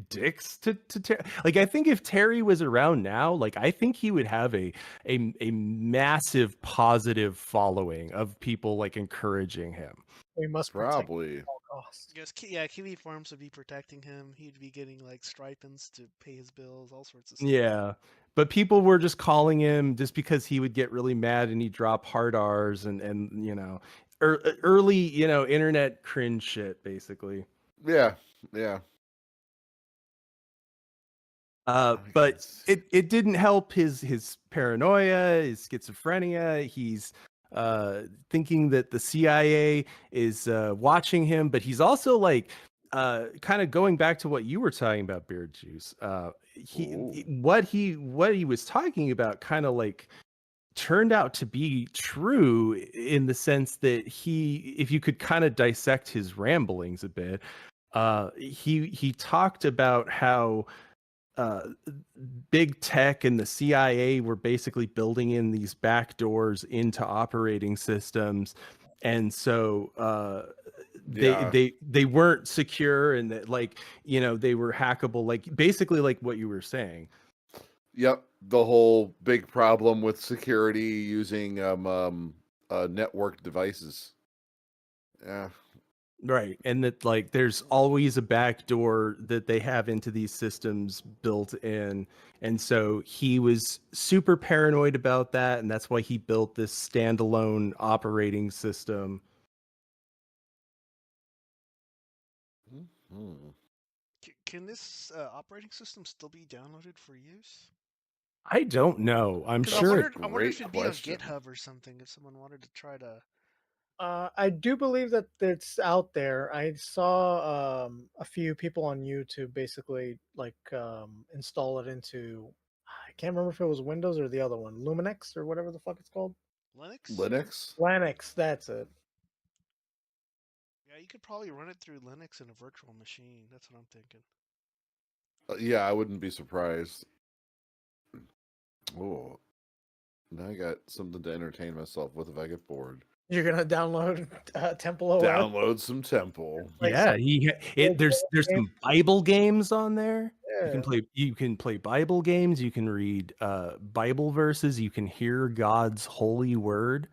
dicks to Terry. Like I think if Terry was around now, like I think he would have a massive positive following of people like encouraging him. We must probably. At all costs. Yes, yeah, Kiwi Farms would be protecting him. He'd be getting like stipends to pay his bills, all sorts of stuff. Yeah, but people were just calling him just because he would get really mad and he'd drop hard R's and you know, early, you know, internet cringe shit basically. Yeah. But it didn't help his paranoia, his schizophrenia. He's thinking that the CIA is watching him, but he's also like kind of going back to what you were talking about, Beard Juice. What he was talking about kind of like turned out to be true in the sense that if you could kind of dissect his ramblings a bit, he talked about how big tech and the CIA were basically building in these back doors into operating systems, and so they weren't secure, and that, like, you know, they were hackable, like basically like what you were saying. Yep, the whole big problem with security using network devices. Yeah. Right, and that like there's always a back door that they have into these systems built in, and so he was super paranoid about that, and that's why he built this standalone operating system. Can this operating system still be downloaded for use? I don't know. I'm sure. I wonder if it'd be on GitHub or something if someone wanted to try to. I do believe that it's out there. I saw a few people on YouTube basically like install it into, I can't remember if it was Windows or the other one, Luminex or whatever the fuck it's called. Linux, that's it. Yeah, you could probably run it through Linux in a virtual machine. That's what I'm thinking. Yeah, I wouldn't be surprised. Oh, now I got something to entertain myself with if I get bored. You're gonna download Temple OS. Download some Temple. Yeah, there's some Bible games on there. Yeah. You can play Bible games. You can read Bible verses. You can hear God's holy word.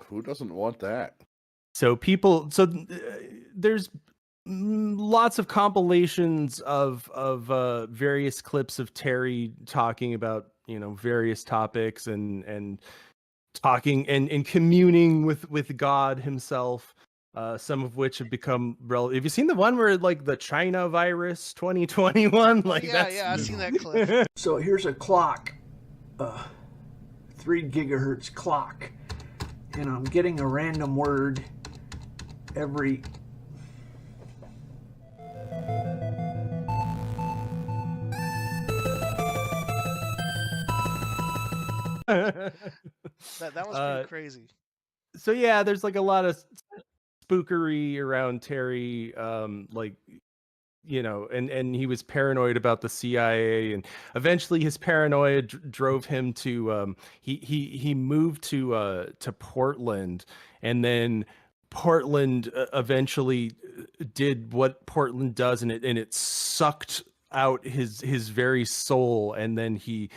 Who doesn't want that? So there's lots of compilations of various clips of Terry talking about, you know, various topics and talking and communing with God himself, some of which have become relevant. Have you seen the one where like the China virus 2021? Like yeah, I've seen that clip. So here's a clock, 3 gigahertz clock, and I'm getting a random word every. That was pretty crazy. So yeah, there's like a lot of spookery around Terry, like, you know, and he was paranoid about the CIA, and eventually his paranoia drove him to he moved to Portland, and then Portland eventually did what Portland does, and it sucked out his very soul, and then he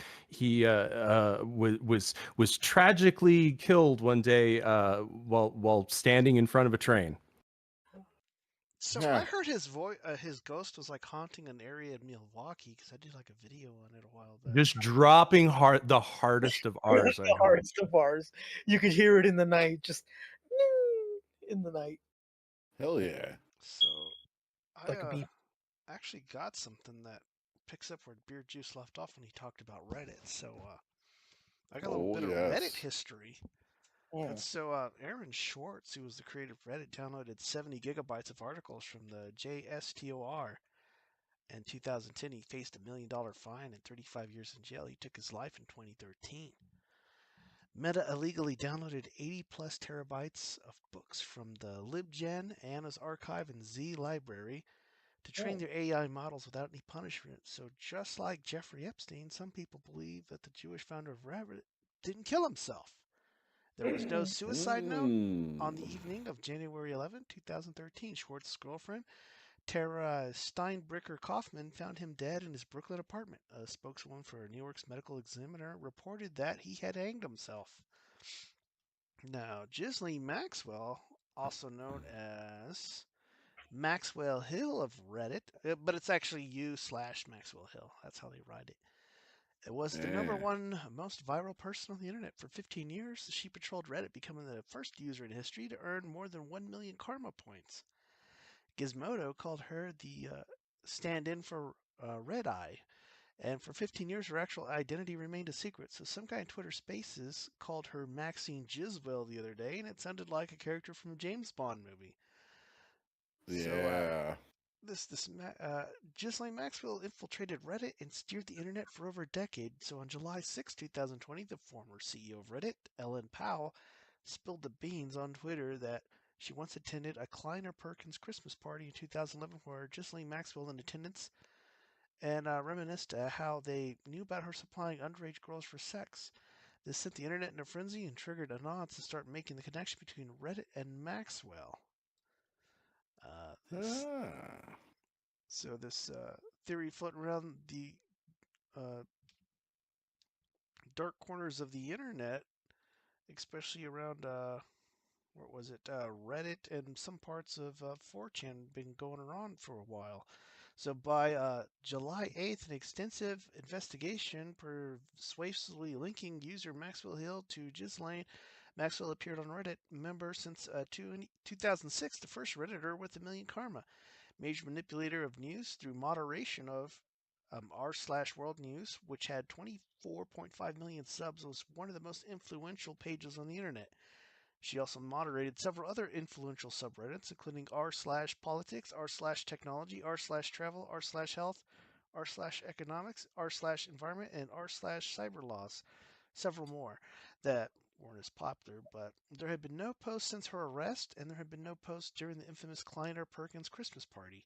was tragically killed one day while standing in front of a train. So I heard his his ghost was like haunting an area in Milwaukee, because I did like a video on it a while back. Just dropping the hardest of R's. The hardest of R's. You could hear it in the night, just in the night. Hell yeah! So Like a beep. Actually got something that picks up where Beard Juice left off when he talked about Reddit. So I got a little bit of Reddit history. And so Aaron Schwartz, who was the creator of Reddit, downloaded 70 gigabytes of articles from the JSTOR. In 2010, he faced $1 million fine and 35 years in jail. He took his life in 2013. Meta illegally downloaded 80 plus terabytes of books from the LibGen, Anna's Archive, and Z Library to train their AI models without any punishment. So just like Jeffrey Epstein, some people believe that the Jewish founder of Reddit didn't kill himself. There was no suicide note. On the evening of January 11, 2013, Schwartz's girlfriend, Tara Steinbricker Kaufman, found him dead in his Brooklyn apartment. A spokeswoman for New York's Medical Examiner reported that he had hanged himself. Now, Ghislaine Maxwell, also known as Maxwell Hill of Reddit, but it's actually u/Maxwell Hill. That's how they write it. It was the number one most viral person on the internet for 15 years. She patrolled Reddit, becoming the first user in history to earn more than 1 million karma points. Gizmodo called her the stand-in for Red Eye, and for 15 years her actual identity remained a secret. So some guy in Twitter Spaces called her Maxine Giswell the other day, and it sounded like a character from a James Bond movie. Yeah. Ghislaine Maxwell infiltrated Reddit and steered the internet for over a decade. So on July 6, 2020, the former CEO of Reddit, Ellen Powell, spilled the beans on Twitter that she once attended a Kleiner Perkins Christmas party in 2011 where Ghislaine Maxwell in attendance and reminisced how they knew about her supplying underage girls for sex. This sent the internet in a frenzy and triggered Anons to start making the connection between Reddit and Maxwell. So this theory floating around the dark corners of the internet, especially around Reddit and some parts of 4chan, been going around for a while. So by July 8th, an extensive investigation persuasively linking user Maxwell Hill to Ghislaine Maxwell appeared on Reddit member since 2006, the first Redditor with 1 million karma. Major manipulator of news through moderation of r/World News, which had 24.5 million subs, was one of the most influential pages on the internet. She also moderated several other influential subreddits, including r/Politics, r/Technology, r/Travel, r/Health, r/Economics, r/Environment, and r/Cyberlaws. Several more that weren't as popular, but there had been no posts since her arrest, and there had been no posts during the infamous Kleiner Perkins Christmas party.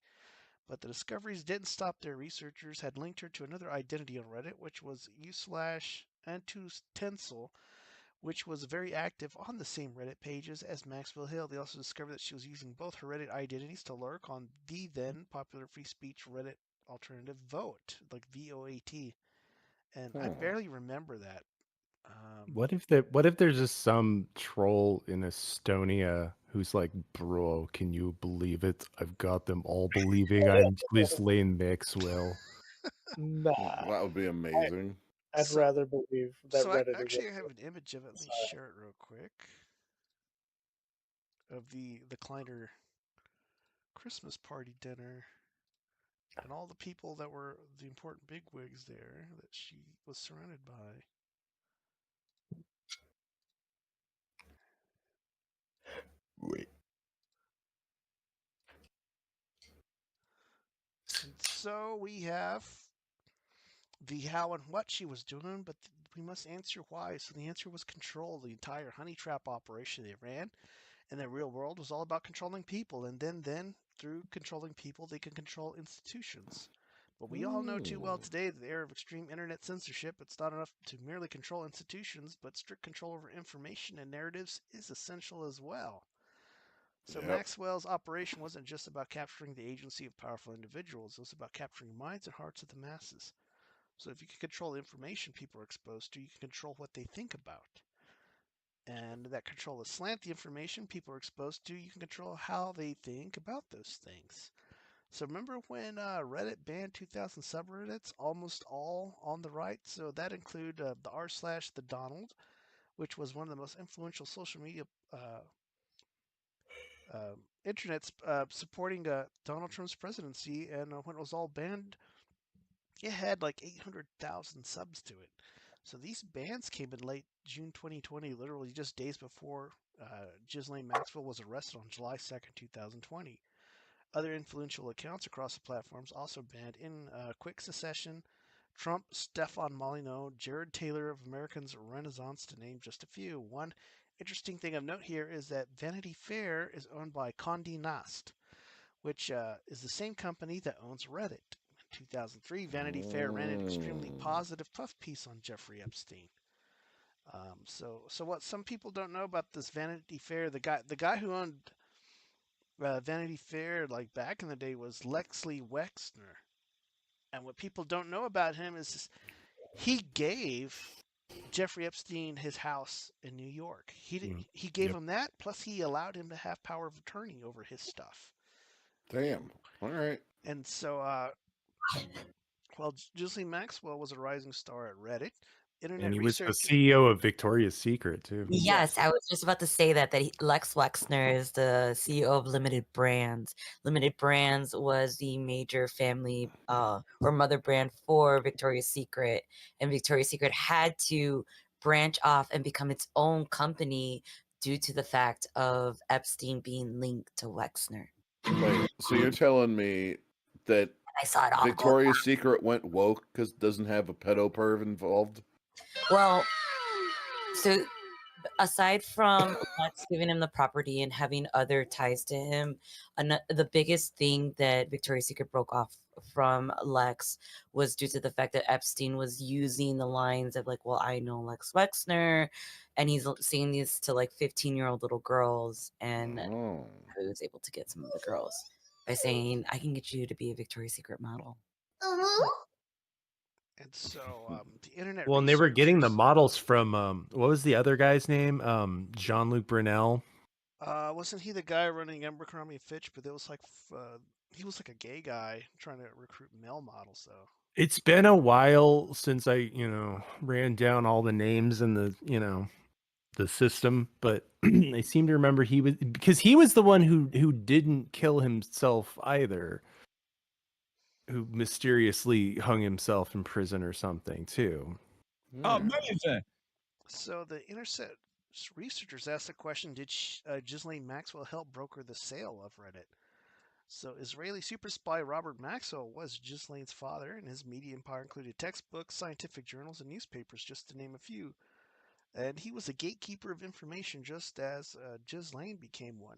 But the discoveries didn't stop there. Researchers had linked her to another identity on Reddit, which was u/Antustensel, which was very active on the same Reddit pages as Maxwell Hill. They also discovered that she was using both her Reddit identities to lurk on the then popular free speech Reddit alternative Vote, like VOAT. And I barely remember that. What if there's just some troll in Estonia who's like, bro, can you believe it? I've got them all believing I'm Ghislaine Maxwell. Nah. That would be amazing. I'd rather believe that Reddit I have an image of it. Let me share it real quick. Of the Kleiner Christmas party dinner. And all the people that were the important bigwigs there that she was surrounded by. Wait. And so we have the how and what she was doing, but we must answer why. So the answer was control. The entire honey trap operation they ran in the real world was all about controlling people. And then through controlling people, they can control institutions. But we all know too well today that the era of extreme internet censorship, it's not enough to merely control institutions, but strict control over information and narratives is essential as well. So Maxwell's operation wasn't just about capturing the agency of powerful individuals. It was about capturing minds and hearts of the masses. So if you can control the information people are exposed to, you can control what they think about. And that control is slant the information people are exposed to, you can control how they think about those things. So remember when Reddit banned 2,000 subreddits, almost all on the right? So that included the r/the Donald, which was one of the most influential social media internets supporting Donald Trump's presidency. And when it was all banned, it had like 800,000 subs to it. So these bans came in late June 2020, literally just days before Ghislaine Maxwell was arrested on July 2nd, 2020. Other influential accounts across the platforms also banned in quick succession. Trump, Stefan Molyneux, Jared Taylor of Americans Renaissance, to name just a few. One interesting thing of note here is that Vanity Fair is owned by Condé Nast, which is the same company that owns Reddit. In 2003, Vanity Fair ran an extremely positive puff piece on Jeffrey Epstein. So what some people don't know about this Vanity Fair, the guy who owned Vanity Fair like back in the day was Leslie Wexner. And what people don't know about him is he gave Jeffrey Epstein his house in New York. He gave him that, plus he allowed him to have power of attorney over his stuff. Damn. All right. And so, well, Ghislaine Maxwell was a rising star at Reddit. Internet And he was the research. CEO of Victoria's Secret too. Yes, I was just about to say that Lex Wexner is the CEO of Limited Brands. Limited Brands was the major family or mother brand for Victoria's Secret, and Victoria's Secret had to branch off and become its own company due to the fact of Epstein being linked to Wexner. Wait, so you're telling me that I saw it all Victoria's Secret went woke because it doesn't have a pedo perv involved? Well, so aside from Lex giving him the property and having other ties to him, the biggest thing that Victoria's Secret broke off from Lex was due to the fact that Epstein was using the lines of like, well, I know Lex Wexner, and he's saying these to like 15-year-old little girls, and he was able to get some of the girls by saying, I can get you to be a Victoria's Secret model. And so the internet. Well, and they were getting the models from what was the other guy's name? Jean-Luc Brunel. Wasn't he the guy running Abercrombie & Fitch? But it was like he was like a gay guy trying to recruit male models, though. It's been a while since I, ran down all the names in the, the system, but I seem to remember he was the one who didn't kill himself either, who mysteriously hung himself in prison or something too. Amazing. So the Intercept researchers asked the question, did Ghislaine Maxwell help broker the sale of Reddit? So Israeli super spy Robert Maxwell was Ghislaine's father, and his media empire included textbooks, scientific journals, and newspapers, just to name a few. And he was a gatekeeper of information, just as Ghislaine became one.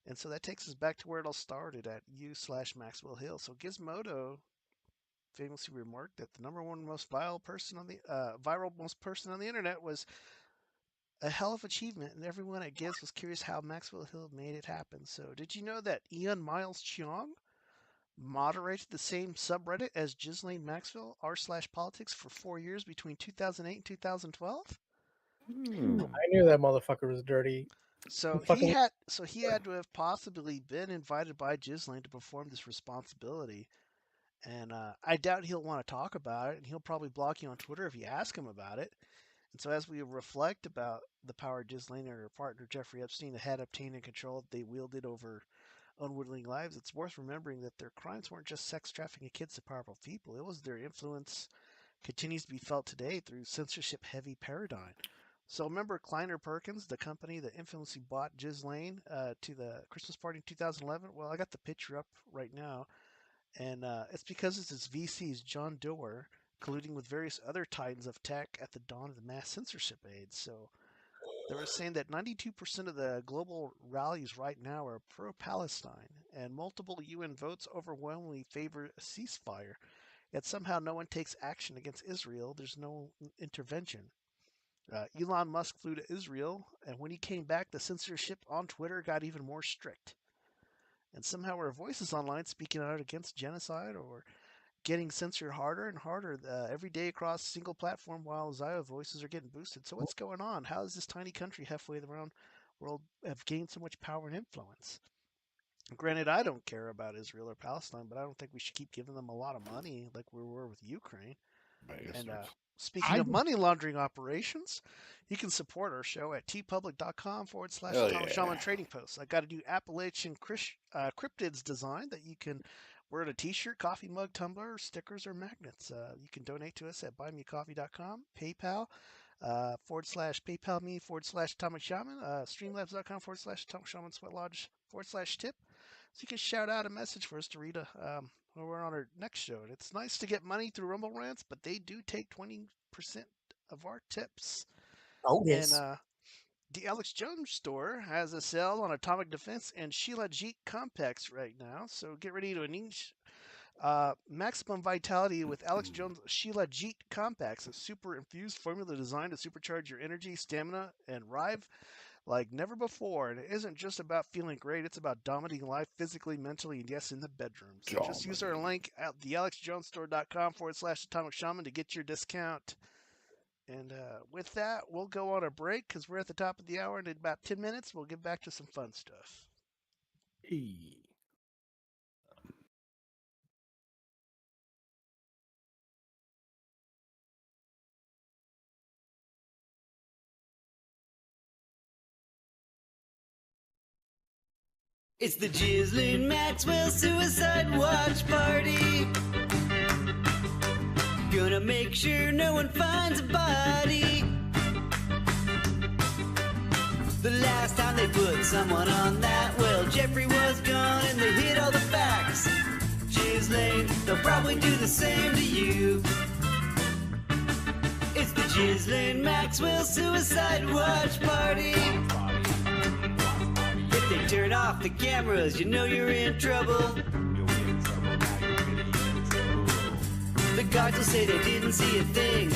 And so that takes us back to where it all started, at u/Maxwell Hill. So Gizmodo famously remarked that the number one most viral person on the internet was a hell of achievement, and everyone at Giz was curious how Maxwell Hill made it happen. So did you know that Ian Miles Cheong moderated the same subreddit as Ghislaine Maxwell r/politics for 4 years between 2008 and 2012? I knew that motherfucker was dirty. So he had to have possibly been invited by Ghislaine to perform this responsibility. And I doubt he'll want to talk about it, and he'll probably block you on Twitter if you ask him about it. And so as we reflect about the power Ghislaine and her partner Jeffrey Epstein had obtained and control they wielded over unwitting lives, it's worth remembering that their crimes weren't just sex trafficking kids to powerful people. It was their influence continues to be felt today through censorship-heavy paradigm. So remember Kleiner Perkins, the company that infamously bought Ghislaine to the Christmas party in 2011? Well, I got the picture up right now. And it's because it's its VC's John Doerr colluding with various other titans of tech at the dawn of the mass censorship age. So they were saying that 92% of the global rallies right now are pro-Palestine, and multiple UN votes overwhelmingly favor a ceasefire. Yet somehow no one takes action against Israel. There's no intervention. Elon Musk flew to Israel, and when he came back, the censorship on Twitter got even more strict. And somehow our voices online speaking out against genocide or getting censored harder and harder every day across a single platform, while Zio voices are getting boosted. So what's going on? How does this tiny country halfway around the world have gained so much power and influence? Granted, I don't care about Israel or Palestine, but I don't think we should keep giving them a lot of money like we were with Ukraine. And speaking of money laundering operations, you can support our show at tpublic.com/Tom Shaman Trading Posts. I got a new Appalachian cryptids design that you can wear at a t-shirt, coffee mug, tumbler, stickers, or magnets. You can donate to us at buymeacoffee.com, PayPal, /PayPal me /Tom Shaman, streamlabs.com /Tom Shaman Sweat Lodge /tip. so you can shout out a message for us to read when we're on our next show. And it's nice to get money through Rumble Rants, but they do take 20% of our tips. Oh, yes. And the Alex Jones store has a sale on Atomic Defense and Shilajit Complex right now. So get ready to unleash maximum vitality with Alex Jones Shilajit Complex, a super-infused formula designed to supercharge your energy, stamina, and rive like never before. And it isn't just about feeling great, it's about dominating life physically, mentally, and yes, in the bedroom. So just use our link at thealexjonesstore.com/Atomic Shaman to get your discount. And with that, we'll go on a break because we're at the top of the hour, and in about 10 minutes, we'll get back to some fun stuff. Hey. It's the Ghislaine Maxwell Suicide Watch Party. Gonna make sure no one finds a body. The last time they put someone on that, well, Jeffery was gone and they hid all the facts. Ghislaine, they'll probably do the same to you. It's the Ghislaine Maxwell Suicide Watch Party. If they turn off the cameras, you know you're in trouble. The guards will say they didn't see a thing.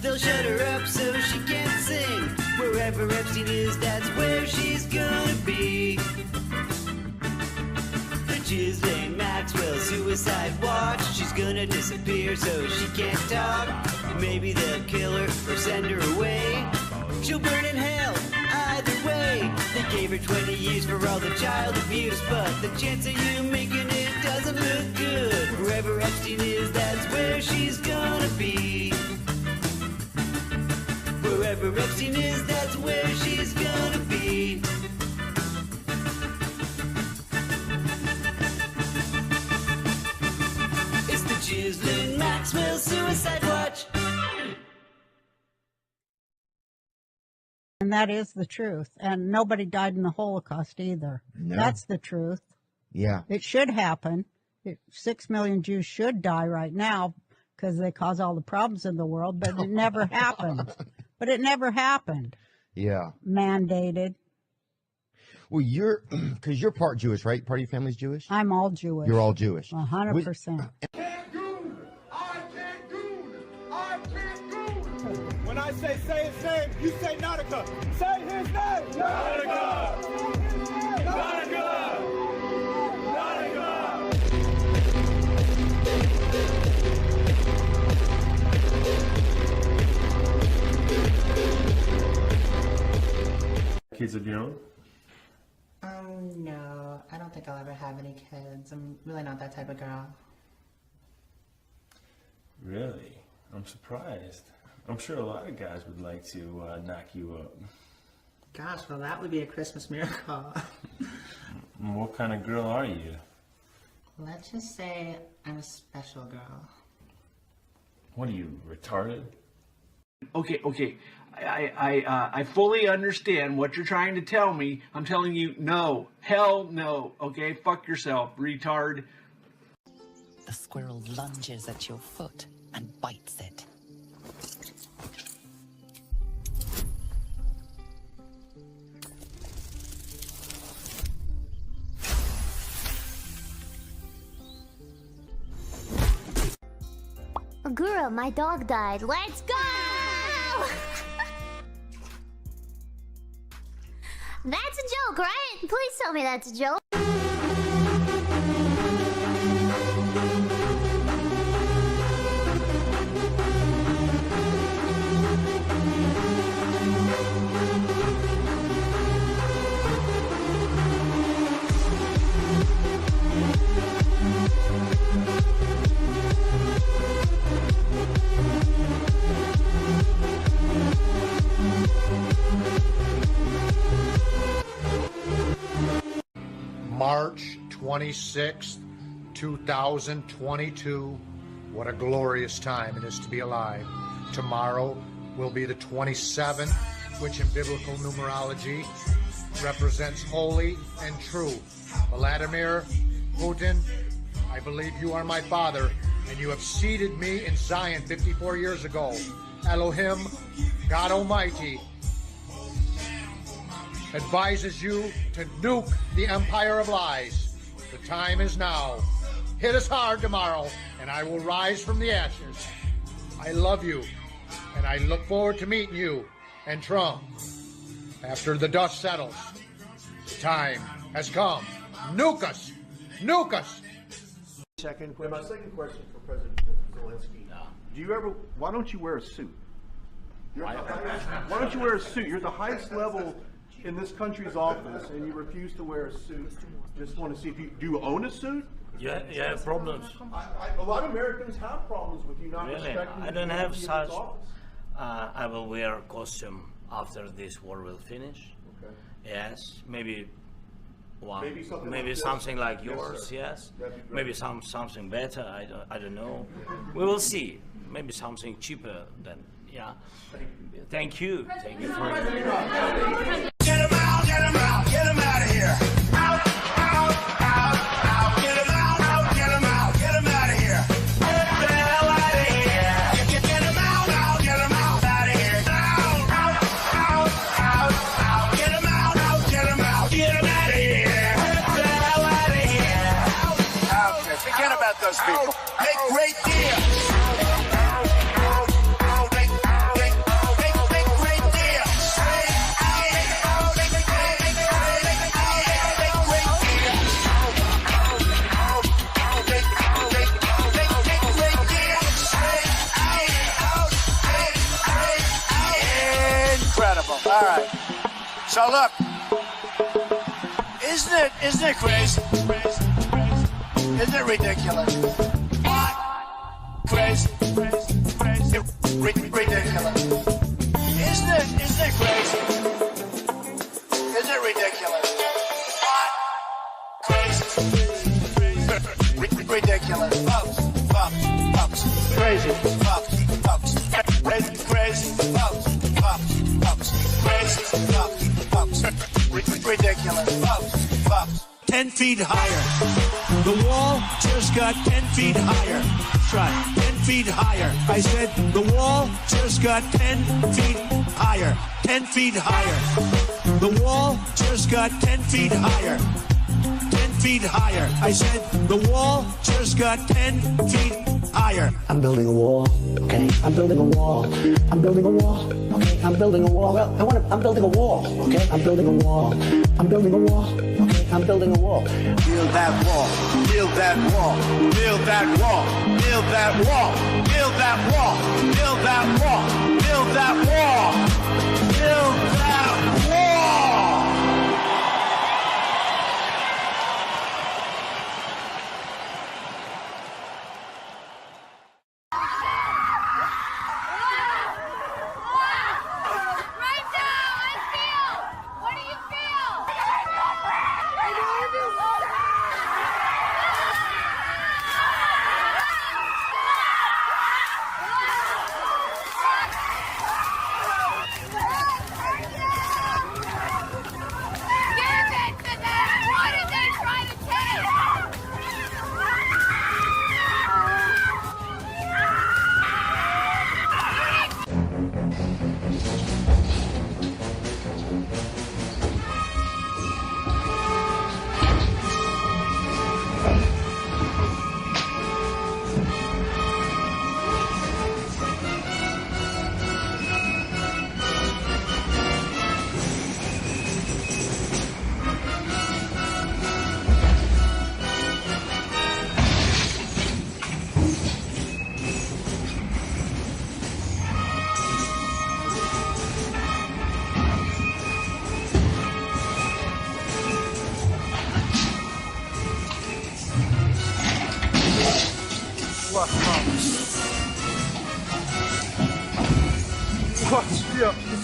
They'll shut her up so she can't sing. Wherever Epstein is, that's where she's gonna be. The Ghislaine Maxwell Suicide Watch. She's gonna disappear so she can't talk. Maybe they'll kill her or send her away. She'll burn in hell, either way. They gave her 20 years for all the child abuse, but the chance of you making it doesn't look good. Wherever Epstein is, that's where she's gonna be. Wherever Epstein is, that's where she's gonna be. It's the Ghislaine Maxwell Suicide Watch. And that is the truth. And nobody died in the Holocaust either. No. That's the truth. Yeah. It should happen. 6 million Jews should die right now because they cause all the problems in the world, but it never happened. But it never happened. Yeah. Mandated. Well, because you're part Jewish, right? Part of your family's Jewish? I'm all Jewish. You're all Jewish. 100%. When I say his name, you say Narcotic. Say his name! Narcotic! Narcotic! Kids of your own? No, I don't think I'll ever have any kids. I'm really not that type of girl. Really? I'm surprised. I'm sure a lot of guys would like to knock you up. Gosh, well, that would be a Christmas miracle. What kind of girl are you? Let's just say I'm a special girl. What are you, retarded? Okay. I fully understand what you're trying to tell me. I'm telling you, no. Hell no. Okay, fuck yourself, retard. The squirrel lunges at your foot and bites it. Guru, my dog died. Let's go! That's a joke, right? Please tell me that's a joke. March 26th, 2022. What a glorious time it is to be alive. Tomorrow will be the 27th, which in biblical numerology represents holy and true. Vladimir Putin, I believe you are my father, and you have seated me in Zion 54 years ago. Elohim, God Almighty, advises you to nuke the empire of lies. The time is now. Hit us hard tomorrow, and I will rise from the ashes. I love you, and I look forward to meeting you and Trump. After the dust settles, the time has come. Nuke us! Nuke us! Second question. My second question for President Zelensky. Do you ever? Why don't you wear a suit? Why don't you wear a suit? You're at the highest level in this country's office, and you refuse to wear a suit. Just want to see if you do. You own a suit? Yeah, problems. A lot of Americans have problems with you not Really? respecting. I don't have the such. office. I will wear a costume after this war will finish. Okay. Yes, maybe one. Maybe something like maybe this. something like Yes, yours. sir. Yes. That'd be great. Maybe something better. I don't know. We will see. Maybe something cheaper than yeah. Thank you. Thank you for. Get him out! Get him out! Get him out of here! Out! Out! Out! Out! Get him out! Out! Get him out! Get him out of here! Get the hell out of here! Get him out! Out! Get him out! Out of here! Out! Out! Out! Out! Out! Get him out! Out! Get him out! Get him out of here! Get the hell out of here! Out! Forget about those people. Make great deals. All right. So look, isn't it crazy? Isn't it ridiculous? What? Crazy. Ridiculous. Isn't it crazy? Isn't it ridiculous? What? Crazy. Ridiculous. Folks. Crazy. Folks. Crazy. Folks. Crazy. Folks. Ridiculous. Folks. 10 feet higher. The wall just got 10 feet higher. That's right. 10 feet higher. I said the wall just got 10 feet higher. 10 feet higher. The wall just got 10 feet higher. 10 feet higher. I said the wall just got 10 feet higher. I'm building a wall. Okay, I'm building a wall. I'm building a wall. Okay, I'm building a wall. Well, I'm building a wall. Okay, I'm building a wall. I'm building a wall. Okay, I'm building a wall. Build that wall. Build that wall. Build that wall. Build that wall. Build that wall. Build that wall. Build that wall. Build that wall.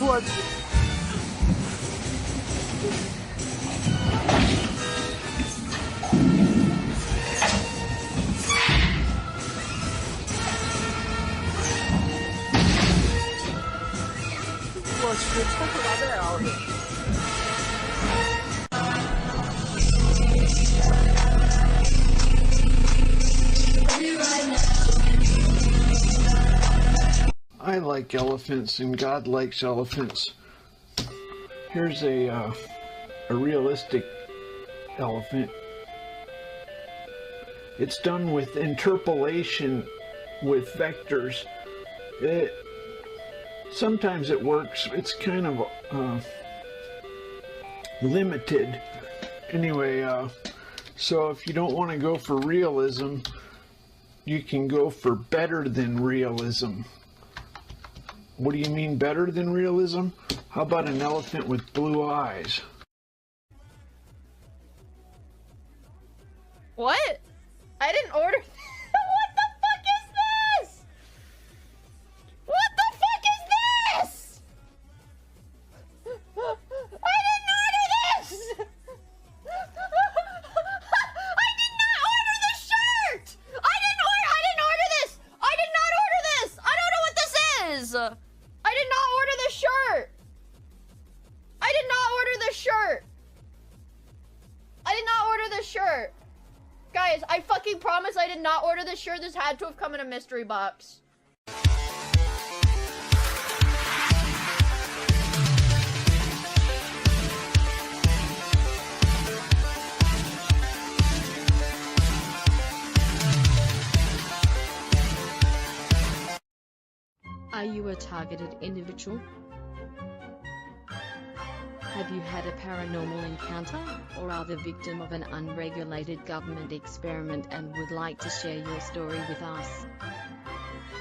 What?我去，抽不拿带啊！ like elephants and God likes elephants. Here's a realistic elephant. It's done with interpolation with vectors. Sometimes it works. It's kind of limited. Anyway, so if you don't want to go for realism, you can go for better than realism. What do you mean better than realism? How about an elephant with blue eyes? What? I didn't order. What the fuck is this? What the fuck is this? I didn't order this. I did not order the shirt. I didn't order this. I did not order this. I don't know what this is. I did not order the shirt. I did not order the shirt. I did not order the shirt. Guys, I fucking promise I did not order this shirt. This had to have come in a mystery box. Are you a targeted individual? Have you had a paranormal encounter, or are the victim of an unregulated government experiment and would like to share your story with us?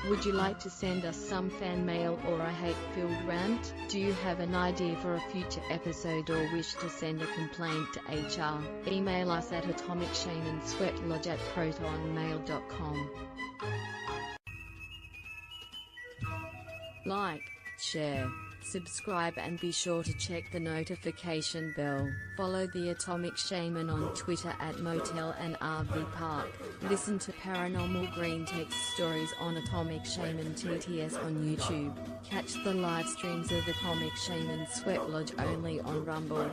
Would you like to send us some fan mail or a hate-filled rant? Do you have an idea for a future episode or wish to send a complaint to HR? Email us at atomicshaneandsweatlodge@protonmail.com. Like, share, subscribe and be sure to check the notification bell. Follow the Atomic Shaman on Twitter at Motel and RV Park. Listen to Paranormal Green Text Stories on Atomic Shaman TTS on YouTube. Catch the live streams of Atomic Shaman Sweat Lodge only on Rumble.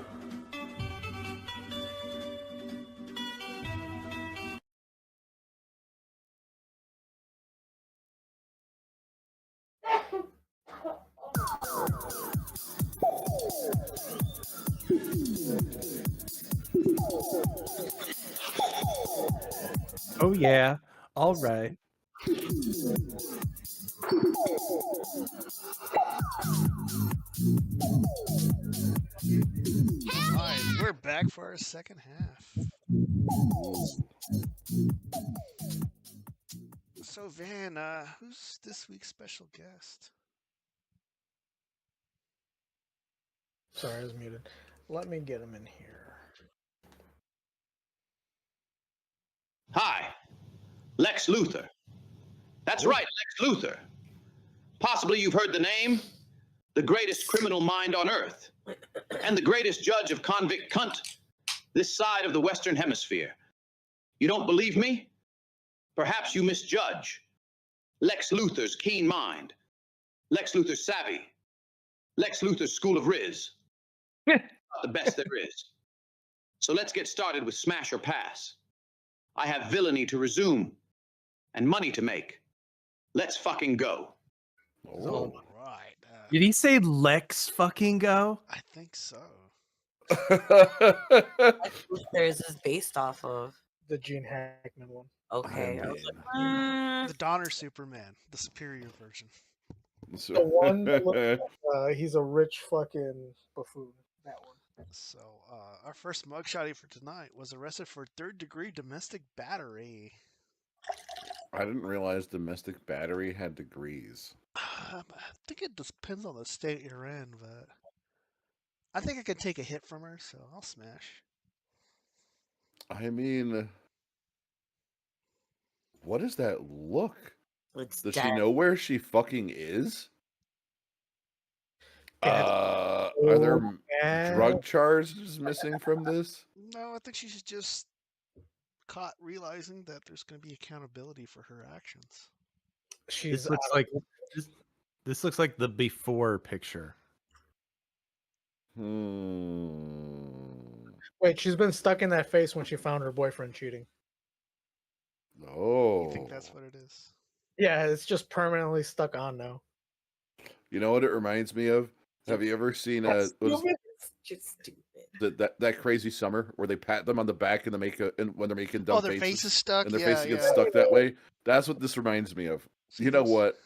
Oh yeah. All right. Alright, we're back for our second half. So Van, who's this week's special guest? Sorry, I was muted. Let me get him in here. Hi, Lex Luthor. That's right, Lex Luthor. Possibly you've heard the name, the greatest criminal mind on earth, and the greatest judge of convict cunt this side of the Western Hemisphere. You don't believe me? Perhaps you misjudge Lex Luthor's keen mind, Lex Luthor's savvy, Lex Luthor's school of Riz. Not the best there is. So let's get started with smash or pass. I have villainy to resume and money to make. Let's fucking go. Oh, right. Did he say Lex fucking go? I think so. There's is based off of the Gene Hackman one. Okay. I was The Donner Superman, the superior version. The one that looks like, he's a rich fucking buffoon. That one. So, our first mugshotty for tonight was arrested for third-degree domestic battery. I didn't realize domestic battery had degrees. I think it depends on the state you're in, but I think I could take a hit from her, so I'll smash. I mean, what does that look? Does she know where she fucking is? Are there drug charges missing from this? No, I think she's just caught realizing that there's going to be accountability for her actions. This looks like the before picture. Wait, she's been stuck in that face when she found her boyfriend cheating. Oh. You think that's what it is? Yeah, it's just permanently stuck on now. You know what it reminds me of? Have you ever seen Just stupid. that crazy summer where they pat them on the back and they make when they're making dumb their face is stuck? and their Yeah, face gets yeah. stuck that way? That's what this reminds me of. You know what?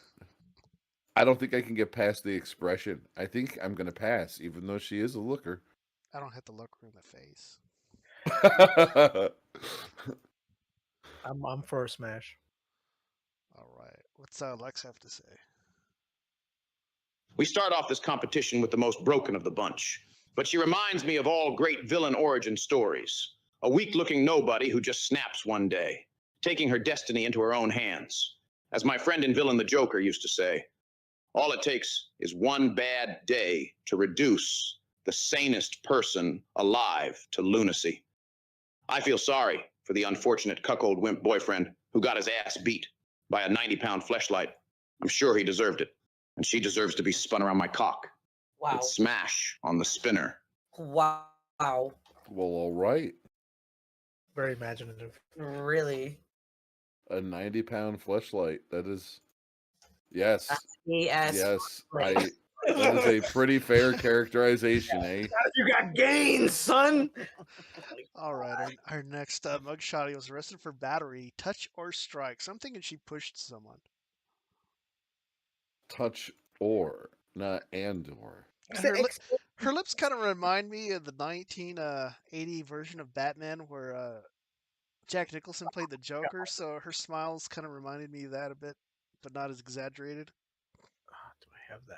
I don't think I can get past the expression. I think I'm gonna pass, even though she is a looker. I don't have to look her in the face. I'm for a smash. All right. What's Lex have to say? We start off this competition with the most broken of the bunch, but she reminds me of all great villain origin stories. A weak-looking nobody who just snaps one day, taking her destiny into her own hands. As my friend and villain the Joker used to say, all it takes is one bad day to reduce the sanest person alive to lunacy. I feel sorry for the unfortunate cuckold wimp boyfriend who got his ass beat by a 90-pound fleshlight. I'm sure he deserved it, and she deserves to be spun around my cock. Wow. With smash on the spinner. Wow. Well, all right. Very imaginative. Really? A 90-pound fleshlight. That is, yes, Yes. yes. That is a pretty fair characterization, eh? You got gains, son. All right. Our next mugshot, he was arrested for battery, touch or strike. So I'm thinking she pushed someone. Touch or, not and or. Her lips kind of remind me of the 1980 version of Batman where Jack Nicholson played the Joker. So her smiles kind of reminded me of that a bit, but not as exaggerated. Do I have that?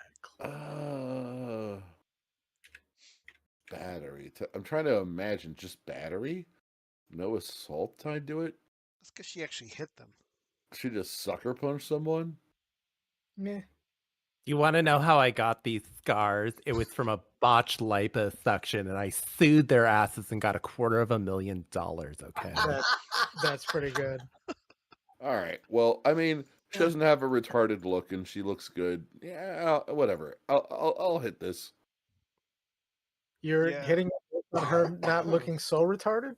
Battery. I'm trying to imagine just battery. No assault tied to it. That's because she actually hit them. She just sucker punched someone. Meh. You want to know how I got these scars? It was from a botched liposuction, and I sued their asses and got $250,000. Okay, That's pretty good. All right. Well, I mean, she doesn't have a retarded look, and she looks good. Yeah, whatever. I'll hit this. You're hitting on her not looking so retarded?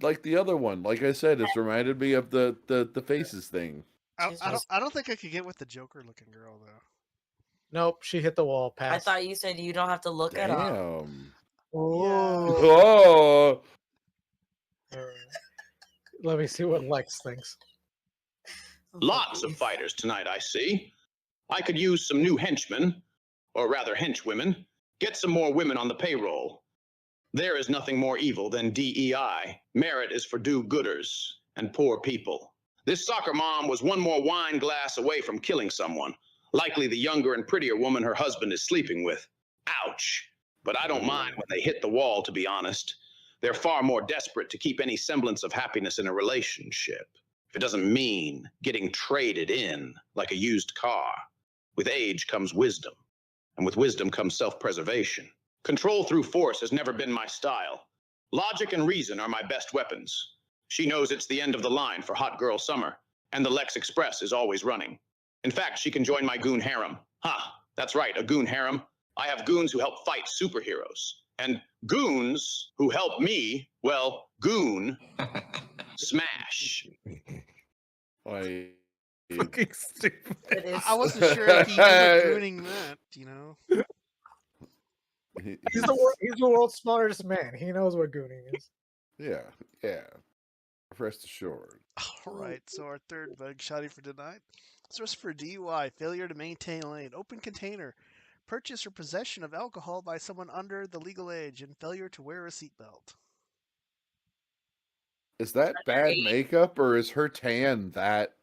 Like the other one. Like I said, it's reminded me of the faces thing. I don't think I could get with the Joker looking girl though. Nope, she hit the wall. I Pass. thought you said you don't have to look at all. Oh. Let me see what Lex thinks. Lots of fighters tonight, I see. I could use some new henchmen, or rather henchwomen. Get some more women on the payroll. There is nothing more evil than DEI. Merit is for do-gooders and poor people. This soccer mom was one more wine glass away from killing someone, likely the younger and prettier woman her husband is sleeping with. Ouch. But I don't mind when they hit the wall, to be honest. They're far more desperate to keep any semblance of happiness in a relationship. If it doesn't mean getting traded in like a used car. With age comes wisdom, and with wisdom comes self-preservation. Control through force has never been my style. Logic and reason are my best weapons. She knows it's the end of the line for Hot Girl Summer, and the Lex Express is always running. In fact, she can join my goon harem. That's right, a goon harem. I have goons who help fight superheroes. And goons who help me, well, goon, smash. Fucking stupid. I wasn't sure if he knew what gooning meant, you know. He's the world's smartest man. He knows what gooning is. Yeah. Rest assured. All right, so our third mugshotty for tonight. This was for DUI, failure to maintain lane, open container, purchase or possession of alcohol by someone under the legal age, and failure to wear a seatbelt. Is that bad makeup, or is her tan that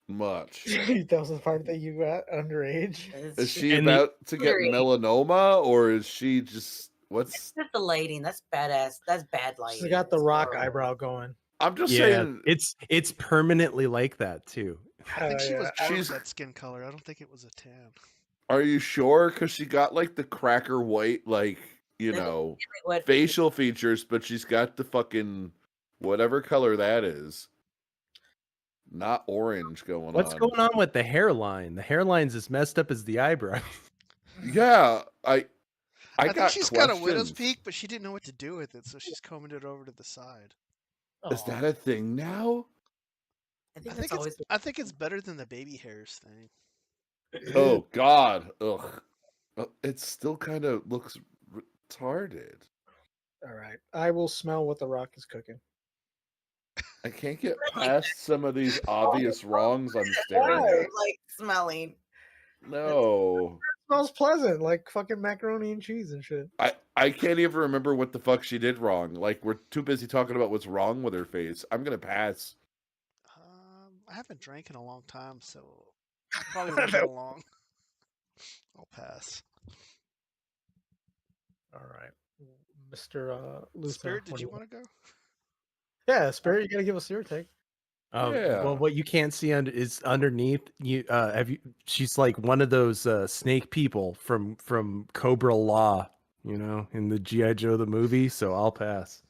much? That was the part that you got underage. Is she about to get melanoma, or is she just what's? That's the lighting. That's badass. That's bad lighting. She got the rock eyebrow going. I'm just saying, it's permanently like that too. I think she was born with that skin color. I don't think it was a tan. Are you sure? Because she got like the cracker white, like facial features, but she's got the fucking whatever color that is. Not orange going on. What's going on with the hairline? The hairline's as messed up as the eyebrow. Yeah, I think she's got a widow's peak, but she didn't know what to do with it, so she's combing it over to the side. Is that a thing now? I think it's better than the baby hairs thing. Oh God, ugh. It still kind of looks retarded. All right. I will smell what the Rock is cooking. I can't get past some of these obvious wrongs I'm staring at. Like smelling. No. It smells pleasant, like fucking macaroni and cheese and shit. I can't even remember what the fuck she did wrong. Like, we're too busy talking about what's wrong with her face. I'm gonna pass. I haven't drank in a long time, so probably won't get along. I'll pass. All right, Mr. Luther. Spirit, did what do you want to go? Yeah, Spirit, you gotta give us your take. Yeah. Well, what you can't see is underneath. You have you. She's like one of those snake people from Cobra Law, you know, in the GI Joe the movie. So I'll pass.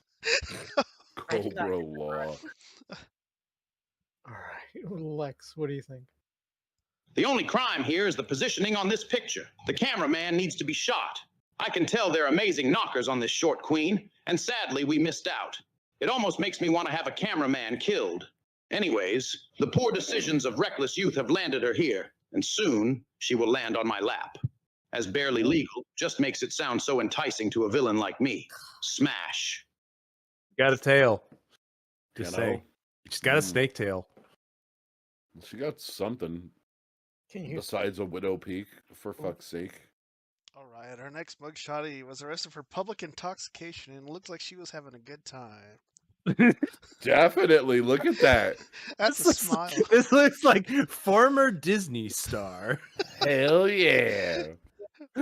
Cobra Law. All right, Lex, what do you think? The only crime here is the positioning on this picture. The cameraman needs to be shot. I can tell they're amazing knockers on this short queen, and sadly we missed out. It almost makes me want to have a cameraman killed. Anyways, the poor decisions of reckless youth have landed her here, and soon she will land on my lap. As barely legal just makes it sound so enticing to a villain like me. Smash. Got a tail. Just You know? say. She's got a snake tail. She got something Can you? besides a widow peak, for fuck's sake. All right, our next mugshotty was arrested for public intoxication and looked like she was having a good time. Definitely. Look at that. That's a smile. This looks like former Disney star. Hell yeah.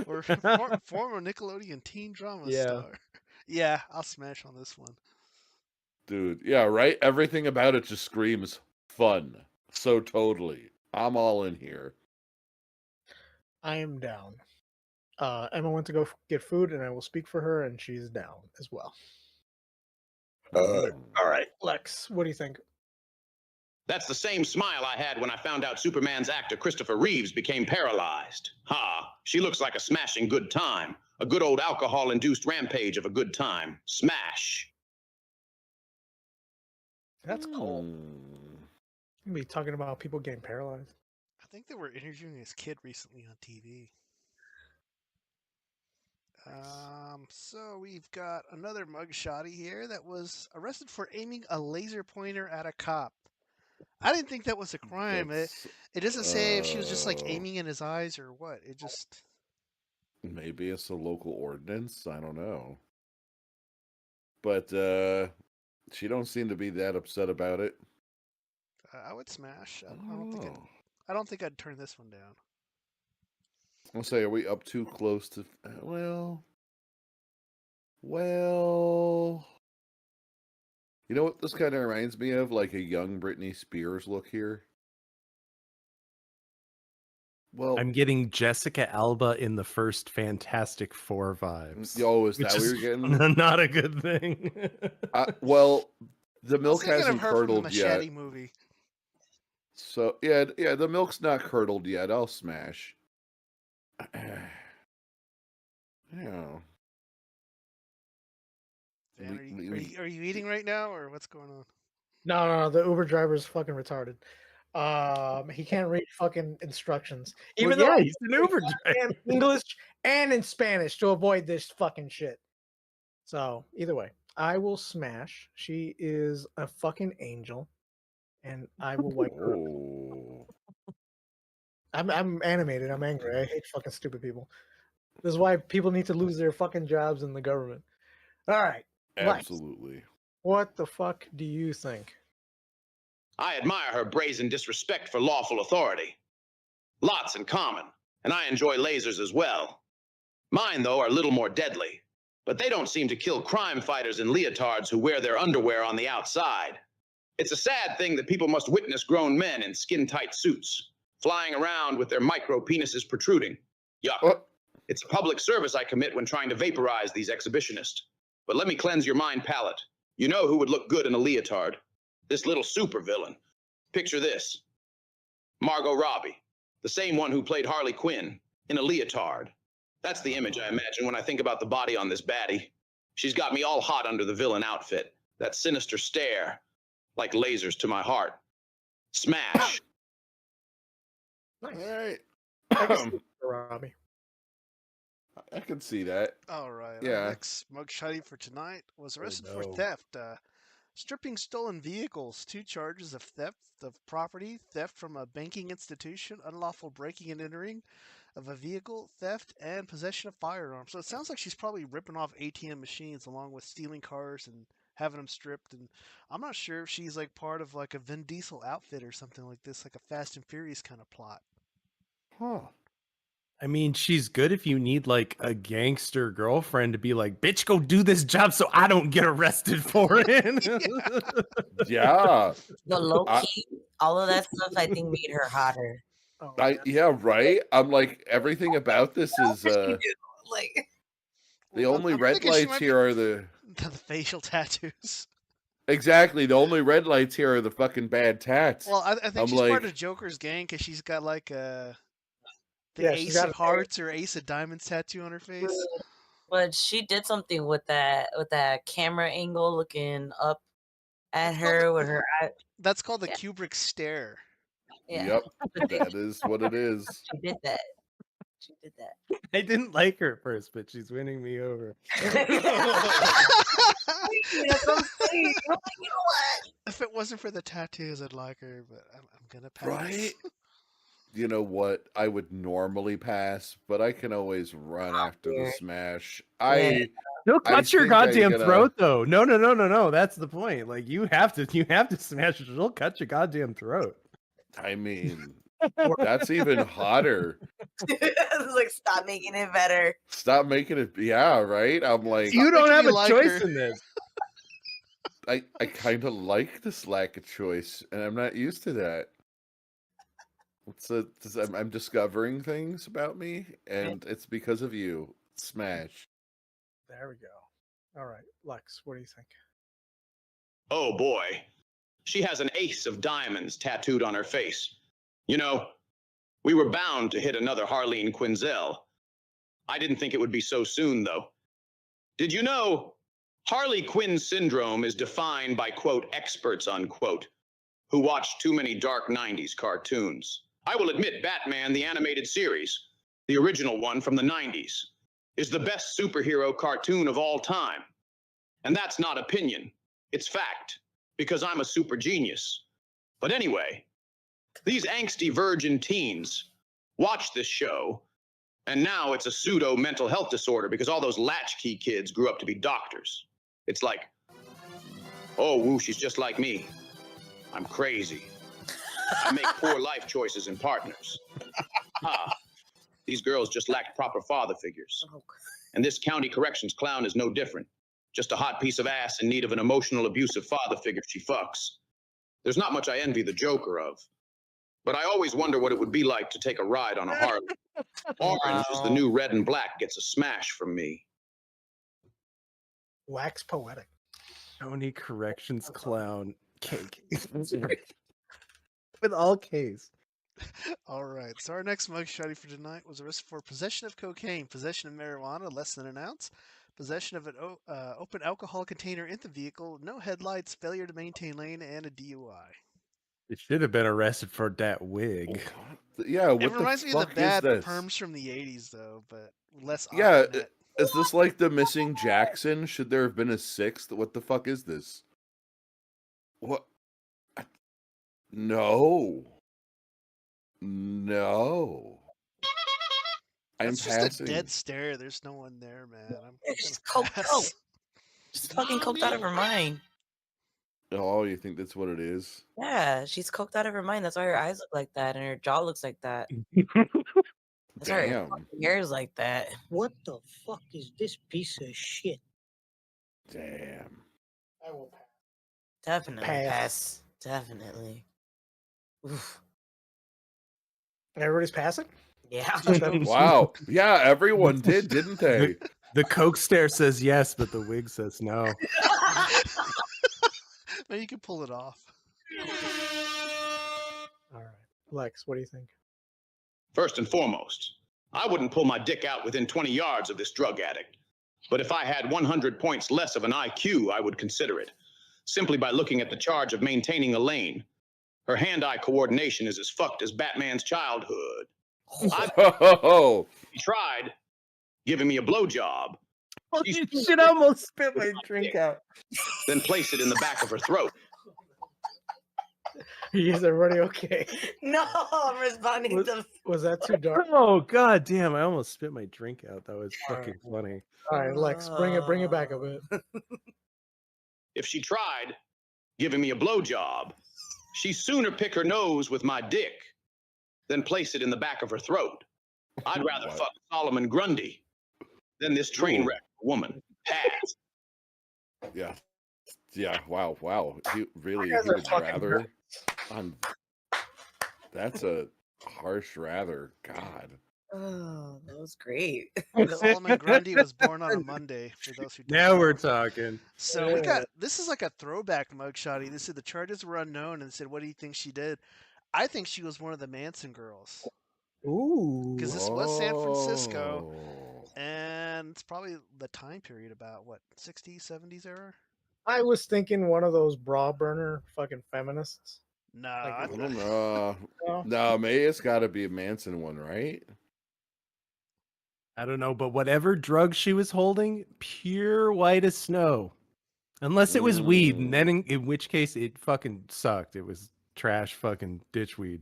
Or former Nickelodeon teen drama Yeah. star. Yeah, I'll smash on this one. Dude, yeah, right? Everything about it just screams fun. So totally. I'm all in here. I am down. Emma went to go get food, and I will speak for her, and she's down as well. All right, Lex, what do you think? That's the same smile I had when I found out Superman's actor Christopher Reeves became paralyzed. Ha! She looks like a smashing good time. A good old alcohol-induced rampage of a good time. Smash! That's cool. Gonna be talking about people getting paralyzed. I think they were interviewing his kid recently on TV. So we've got another mugshotty here that was arrested for aiming a laser pointer at a cop. I didn't think that was a crime. It doesn't say if she was just like aiming in his eyes or what. It just Maybe it's a local ordinance. I don't know. But she don't seem to be that upset about it. I would smash. I don't think I'd turn this one down. I'll say, are we up too close to? Well, you know what this kind of reminds me of? Like a young Britney Spears look here. Well, I'm getting Jessica Alba in the first Fantastic Four vibes. Oh, is that which what you're getting? Not a good thing. Well, the I was milk thinking of hasn't her from the curdled yet. Machete movie. So yeah, the milk's not curdled yet. I'll smash. Yeah. Dan, are you eating right now, or what's going on? No, the Uber driver is fucking retarded. He can't read fucking instructions. Even though he's an Uber driver. in English and in Spanish to avoid this fucking shit. So either way, I will smash. She is a fucking angel, and I will wipe her. I'm animated. I'm angry. I hate fucking stupid people. This is why people need to lose their fucking jobs in the government. All right. Lex, Absolutely. what the fuck do you think? I admire her brazen disrespect for lawful authority. Lots in common, and I enjoy lasers as well. Mine, though, are a little more deadly, but they don't seem to kill crime fighters in leotards who wear their underwear on the outside. It's a sad thing that people must witness grown men in skin-tight suits, flying around with their micro-penises protruding. Yuck. It's a public service I commit when trying to vaporize these exhibitionists. But let me cleanse your mind palate. You know who would look good in a leotard? This little supervillain. Picture this. Margot Robbie, the same one who played Harley Quinn, in a leotard. That's the image I imagine when I think about the body on this baddie. She's got me all hot under the villain outfit. That sinister stare, like lasers to my heart. Smash. All right. Robbie. I can see that. All right. Yeah. Our next mugshotty for tonight was arrested for no. theft. Stripping stolen vehicles, 2 charges of theft of property, theft from a banking institution, unlawful breaking and entering of a vehicle, theft, and possession of firearms. So it sounds like she's probably ripping off ATM machines along with stealing cars and having them stripped. And I'm not sure if she's like part of like a Vin Diesel outfit or something like this, like a Fast and Furious kind of plot. Huh. I mean, she's good if you need like a gangster girlfriend to be like, bitch, go do this job so I don't get arrested for it. Yeah. The low key, all of that stuff, I think made her hotter. Yeah, right. I'm like, everything about this is Like, the only I'm red thinking she lights might here are the The facial tattoos. exactly the only red lights here are the fucking bad tats. Well, I think I'm she's like, part of Joker's gang because she's got like the Yeah, she's Ace got of a- Hearts or Ace of Diamonds tattoo on her face. but she did something with that camera angle looking up at her with her eye. That's called the Kubrick stare. Yeah. Yep, that is what it is. She did that. She did that. I didn't like her at first, but she's winning me over. If it wasn't for the tattoos, I'd like her, but I'm gonna pass. Right? You know what? I would normally pass, but I can always run after the smash. She'll I cut your think I'm goddamn gonna- throat, though. No. That's the point. Like you have to smash her. She'll cut your goddamn throat. I mean, that's even hotter. Like, stop making it better. Stop making it. Yeah, right. I'm like, You don't have a like choice her. in this. I kind of like this lack of choice, and I'm not used to that. I'm discovering things about me, and it's because of you. Smash. There we go. All right, Lex, what do you think? Oh boy, she has an ace of diamonds tattooed on her face. You know, we were bound to hit another Harleen Quinzel. I didn't think it would be so soon, though. Did you know Harley Quinn syndrome is defined by, quote, experts, unquote, who watch too many dark 90s cartoons? I will admit Batman, the animated series, the original one from the 90s, is the best superhero cartoon of all time. And that's not opinion, it's fact, because I'm a super genius. But anyway, these angsty virgin teens watch this show, and now it's a pseudo mental health disorder because all those latchkey kids grew up to be doctors. It's like, oh, woo, she's just like me. I'm crazy. I make poor life choices in partners. These girls just lacked proper father figures. And this county corrections clown is no different. Just a hot piece of ass in need of an emotional, abusive father figure she fucks. There's not much I envy the Joker of. But I always wonder what it would be like to take a ride on a Harley. Orange is the new red and black gets a smash from me. Wax poetic. County corrections clown cake. With all K's. All right. So our next mugshotty for tonight was arrested for possession of cocaine, possession of marijuana less than an ounce, possession of an open alcohol container in the vehicle, no headlights, failure to maintain lane, and a DUI. It should have been arrested for that wig. Yeah, what It reminds the me fuck of the bad is this? perms from the 80s, though, but less Yeah, obstinate. is this like the missing Jackson? Should there have been a sixth? What the fuck is this? What? No. No. I'm That's just passing. a dead stare. There's no one there, man. I'm She's gonna coked pass. out. She's fucking coked out of her mind. Oh, you think that's what it is? Yeah, she's coked out of her mind. That's why her eyes look like that and her jaw looks like that. That's why her Damn. fucking hair is like that. What the fuck is this piece of shit? Damn. I will pass. Definitely Pass. pass. Definitely. Oof. Everybody's passing? Yeah. Wow. Yeah, everyone did, didn't they? The Coke stare says yes, but the wig says no. Maybe you can pull it off. All right. Lex, what do you think? First and foremost, I wouldn't pull my dick out within 20 yards of this drug addict. But if I had 100 points less of an IQ, I would consider it. Simply by looking at the charge of maintaining a lane. Her hand-eye coordination is as fucked as Batman's childhood. Oh, She tried giving me a blowjob. Holy shit, I almost spit my drink out. Then placed it in the back of her throat. Is everybody okay? No, I'm responding to. Was that too dark? Oh god damn, I almost spit my drink out. That was fucking funny. All right, Lex, bring it back a bit. If she tried giving me a blowjob, she'd sooner pick her nose with my dick than place it in the back of her throat. I'd rather fuck Solomon Grundy than this train wreck woman. Pass. yeah, yeah. Wow, wow. He really guys he are would fucking rather. That's a harsh rather. God. Oh, that was great. Solomon Grundy was born on a Monday. For those who don't Now know. we're talking. So we got this is like a throwback mugshot. They said the charges were unknown and said, "What do you think she did?" I think she was one of the Manson girls. Ooh. Because this was San Francisco, and it's probably the time period about what 60s, 70s era. I was thinking one of those bra burner fucking feminists. No, I don't know. No, maybe it's got to be a Manson one, right? I don't know, but whatever drug she was holding, pure white as snow. Unless it was weed, and then in which case it fucking sucked. It was trash fucking ditch weed.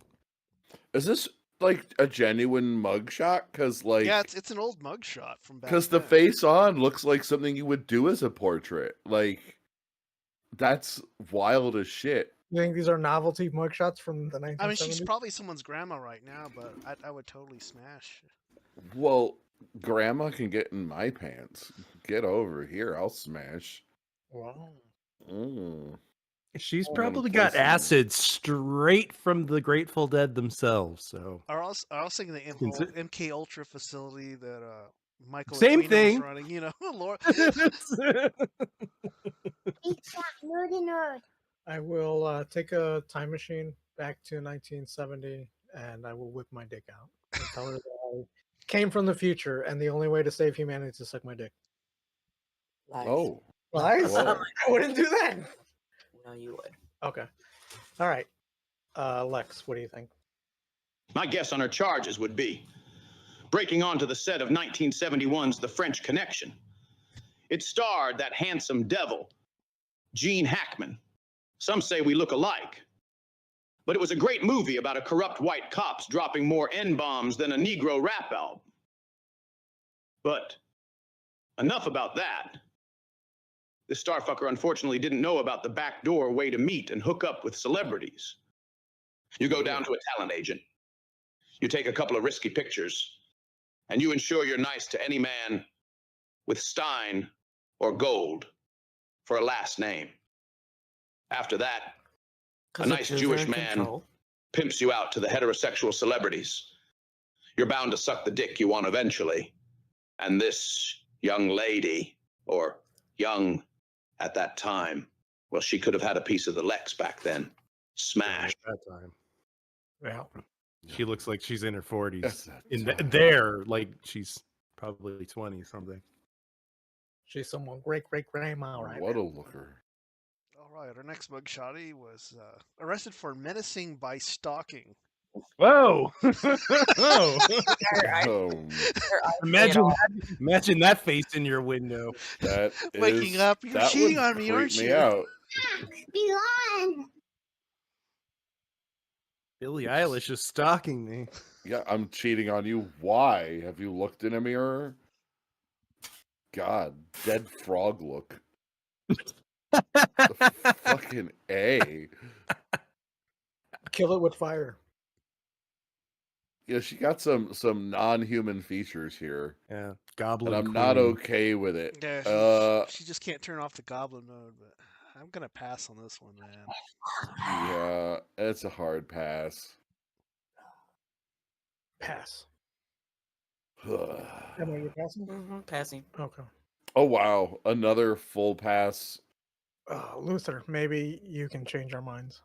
Is this like a genuine mugshot? Because like, yeah, it's an old mugshot from back. Because the face on looks like something you would do as a portrait. Like, that's wild as shit. You think these are novelty mugshots from the 1970s? I mean, she's probably someone's grandma right now, but I would totally smash. Well, grandma can get in my pants. Get over here. I'll smash. Wow. She's probably got acid straight from the Grateful Dead themselves. So I was thinking the MK Ultra facility that Michael Same Aquino thing. was running. You know, Laura. I will take a time machine back to 1970 and I will whip my dick out. And tell her that I came from the future and the only way to save humanity is to suck my dick. Lies. Oh. Lies? Whoa. I wouldn't do that. No, you would. Okay. All right. Lex, what do you think? My guess on her charges would be breaking onto the set of 1971's The French Connection. It starred that handsome devil, Gene Hackman. Some say we look alike. But it was a great movie about a corrupt white cops dropping more N-bombs than a Negro rap album. But enough about that. This starfucker unfortunately didn't know about the backdoor way to meet and hook up with celebrities. You go down to a talent agent. You take a couple of risky pictures, and you ensure you're nice to any man with Stein or Gold for a last name. After that, a nice Jewish man pimps you out to the heterosexual celebrities. You're bound to suck the dick you want eventually. And this young lady, or young at that time, well, she could have had a piece of the Lex back then. Smash. That time. Yeah. She looks like she's in her 40s. That's There, like she's probably 20 something. She's someone great grandma, right? What a looker. All right, our next mugshotty was arrested for menacing by stalking. Whoa! Whoa! Oh, Imagine that face in your window. that Waking is- up, you're that cheating would on me, aren't creep me you? out. Belong. Billie Eilish is stalking me. Yeah, I'm cheating on you. Why? Have you looked in a mirror? God, dead frog look. Fucking A. Kill it with fire. Yeah, she got some non-human features here. Yeah, goblin. And I'm not okay with it. Yeah, she just can't turn off the goblin mode, but I'm gonna pass on this one, man. Yeah, it's a hard pass. Pass. Oh Emma, you passing? Passing. Okay. wow, another full pass. Luther, maybe you can change our minds.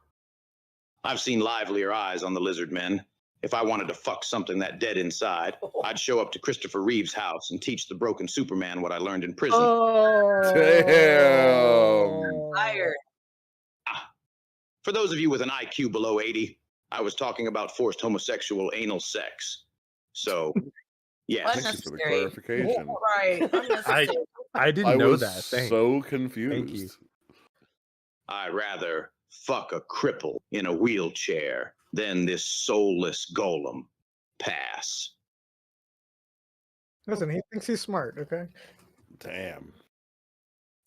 I've seen livelier eyes on the lizard men. If I wanted to fuck something that dead inside, I'd show up to Christopher Reeve's house and teach the broken Superman what I learned in prison. Damn. Fired. For those of you with an IQ below 80, I was talking about forced homosexual anal sex. So, yes. Thank you for the clarification. Right. I didn't I know was that. so confused. I'd rather fuck a cripple in a wheelchair than this soulless golem. Pass. Listen, he thinks he's smart. Okay. Damn.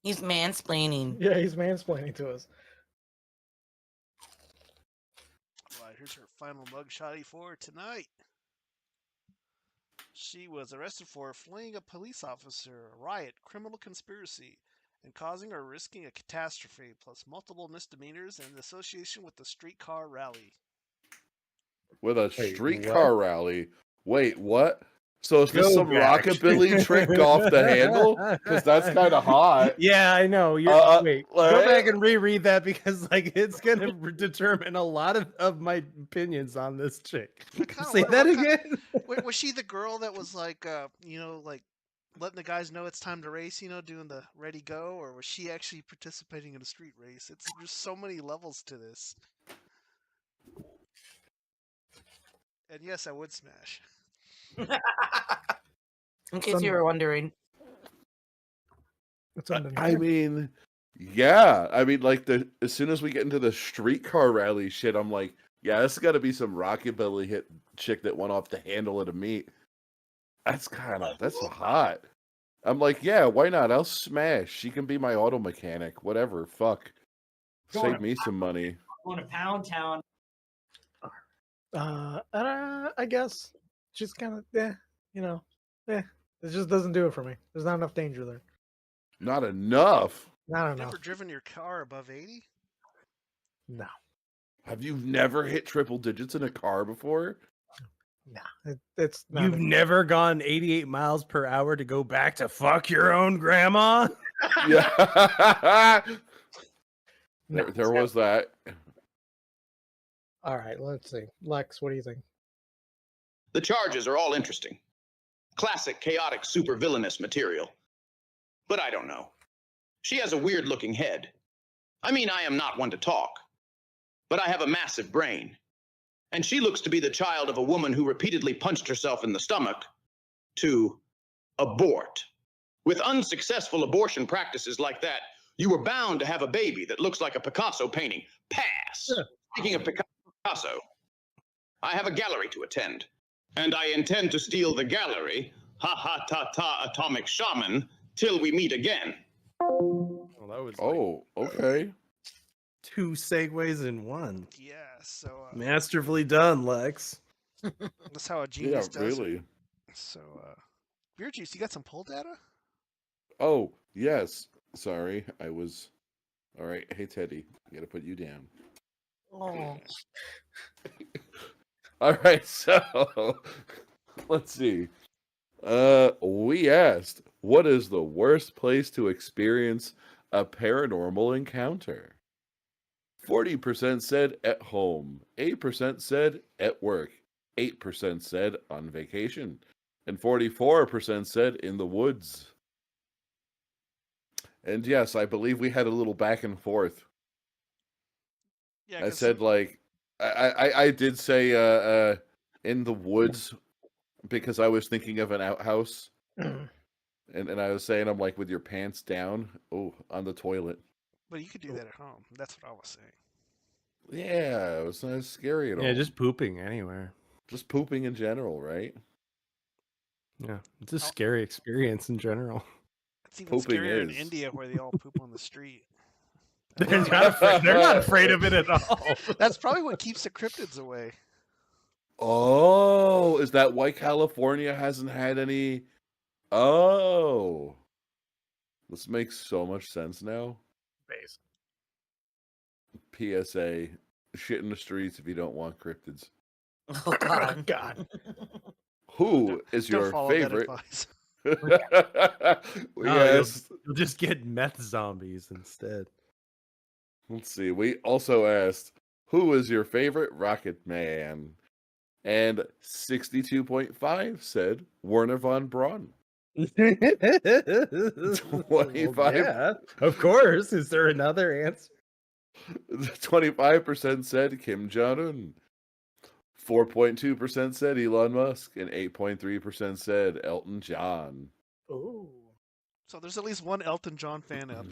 He's mansplaining. Yeah, he's mansplaining to us. All right, here's her final mugshotty for tonight. She was arrested for fleeing a police officer, a riot, criminal conspiracy, and causing or risking a catastrophe, plus multiple misdemeanors in association with the streetcar rally. With a Wait, streetcar rally. Wait, what? So is this Go some back. rockabilly trick off the handle? Because that's kind of hot. Yeah, I know. Wait, go right? back and reread that because like it's gonna determine a lot of my opinions on this chick. Say that again. Wait, was she the girl that was like, like letting the guys know it's time to race, doing the ready go, or was she actually participating in a street race? There's so many levels to this. And yes, I would smash. In case you were wondering. I mean, yeah. I mean, like as soon as we get into the streetcar rally shit, I'm like, yeah, this has got to be some rockabilly hit chick that went off the handle at a meet. That's hot. I'm like, yeah, why not? I'll smash. She can be my auto mechanic. Whatever. Fuck. Save me some money. Going to Pound Town. I guess she's kind of it just doesn't do it for me. There's not enough danger there. Not enough. Not enough. Never driven your car above 80? No. Have you never hit triple digits in a car before? No, it's not. You've never gone 88 miles per hour to go back to fuck your own grandma? Yeah. there was that. All right, let's see. Lex, what do you think? The charges are all interesting. Classic chaotic super villainous material. But I don't know. She has a weird looking head. I mean, I am not one to talk, but I have a massive brain. And she looks to be the child of a woman who repeatedly punched herself in the stomach to abort. With unsuccessful abortion practices like that, you were bound to have a baby that looks like a Picasso painting. Pass. Yeah. Speaking of Picasso, I have a gallery to attend, and I intend to steal the gallery, ha-ha-ta-ta atomic shaman, till we meet again. Well, that was okay. 2 segues in one. Yeah, so masterfully done, Lex. That's how a genius does really. it. So, Beer Juice, you got some poll data? Oh, yes. Sorry, I was... All right, hey, Teddy, I gotta put you down. Oh. All right, so let's see. We asked, what is the worst place to experience a paranormal encounter? 40% said at home, 8% said at work, 8% said on vacation, and 44% said in the woods. And yes, I believe we had a little back and forth. Yeah, I said like I did say in the woods because I was thinking of an outhouse. and I was saying I'm like with your pants down, on the toilet. But you could do that at home. That's what I was saying. Yeah, it was not scary at all. Yeah, just pooping anywhere. Just pooping in general, right? Yeah, it's a scary experience in general. It's even scarier in India where they all poop on the street. They're not afraid of it at all. That's probably what keeps the cryptids away. Oh, is that why California hasn't had any? Oh, this makes so much sense now. PSA: shit in the streets if you don't want cryptids. Oh God! God. Who is your favorite? You'll just get meth zombies instead. Let's see. We also asked, who is your favorite Rocket Man? And 62.5 said Werner von Braun. 25. Yeah, of course. Is there another answer? 25% said Kim Jong-un. 4.2% said Elon Musk, and 8.3% said Elton John. Ooh. So there's at least one Elton John fan out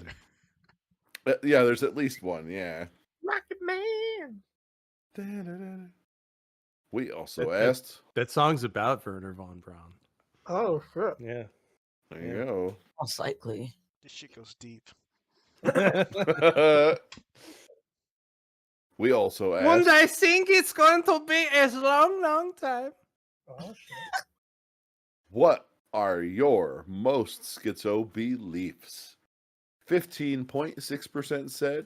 there. Yeah, there's at least one, yeah. Rocket Man. We also asked... That song's about Werner von Braun. Oh, shit. Yeah. There you go. Most likely. This shit goes deep. We also asked... And I think it's going to be a long, long time. Oh, shit. What are your most schizo beliefs? 15.6% said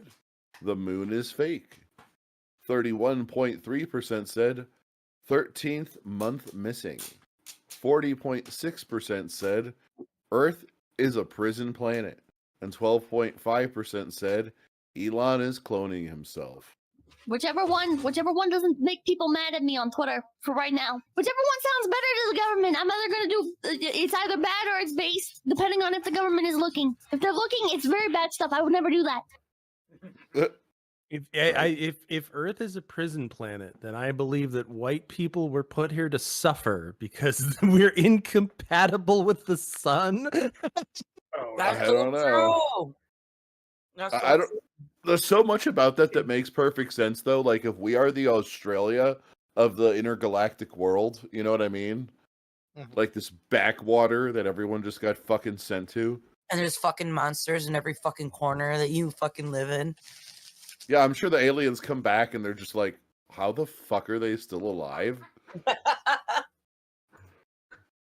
the moon is fake. 31.3% said 13th month missing. 40.6% said Earth is a prison planet. And 12.5% said Elon is cloning himself. Whichever one doesn't make people mad at me on Twitter for right now. Whichever one sounds better to the government, I'm either gonna do. It's either bad or it's based, depending on if the government is looking. If they're looking, it's very bad stuff. I would never do that. If Earth is a prison planet, then I believe that white people were put here to suffer because we're incompatible with the sun. I don't know. I don't. There's so much about that makes perfect sense, though. Like, if we are the Australia of the intergalactic world, you know what I mean? Like this backwater that everyone just got fucking sent to. And there's fucking monsters in every fucking corner that you fucking live in. Yeah, I'm sure the aliens come back and they're just like, how the fuck are they still alive?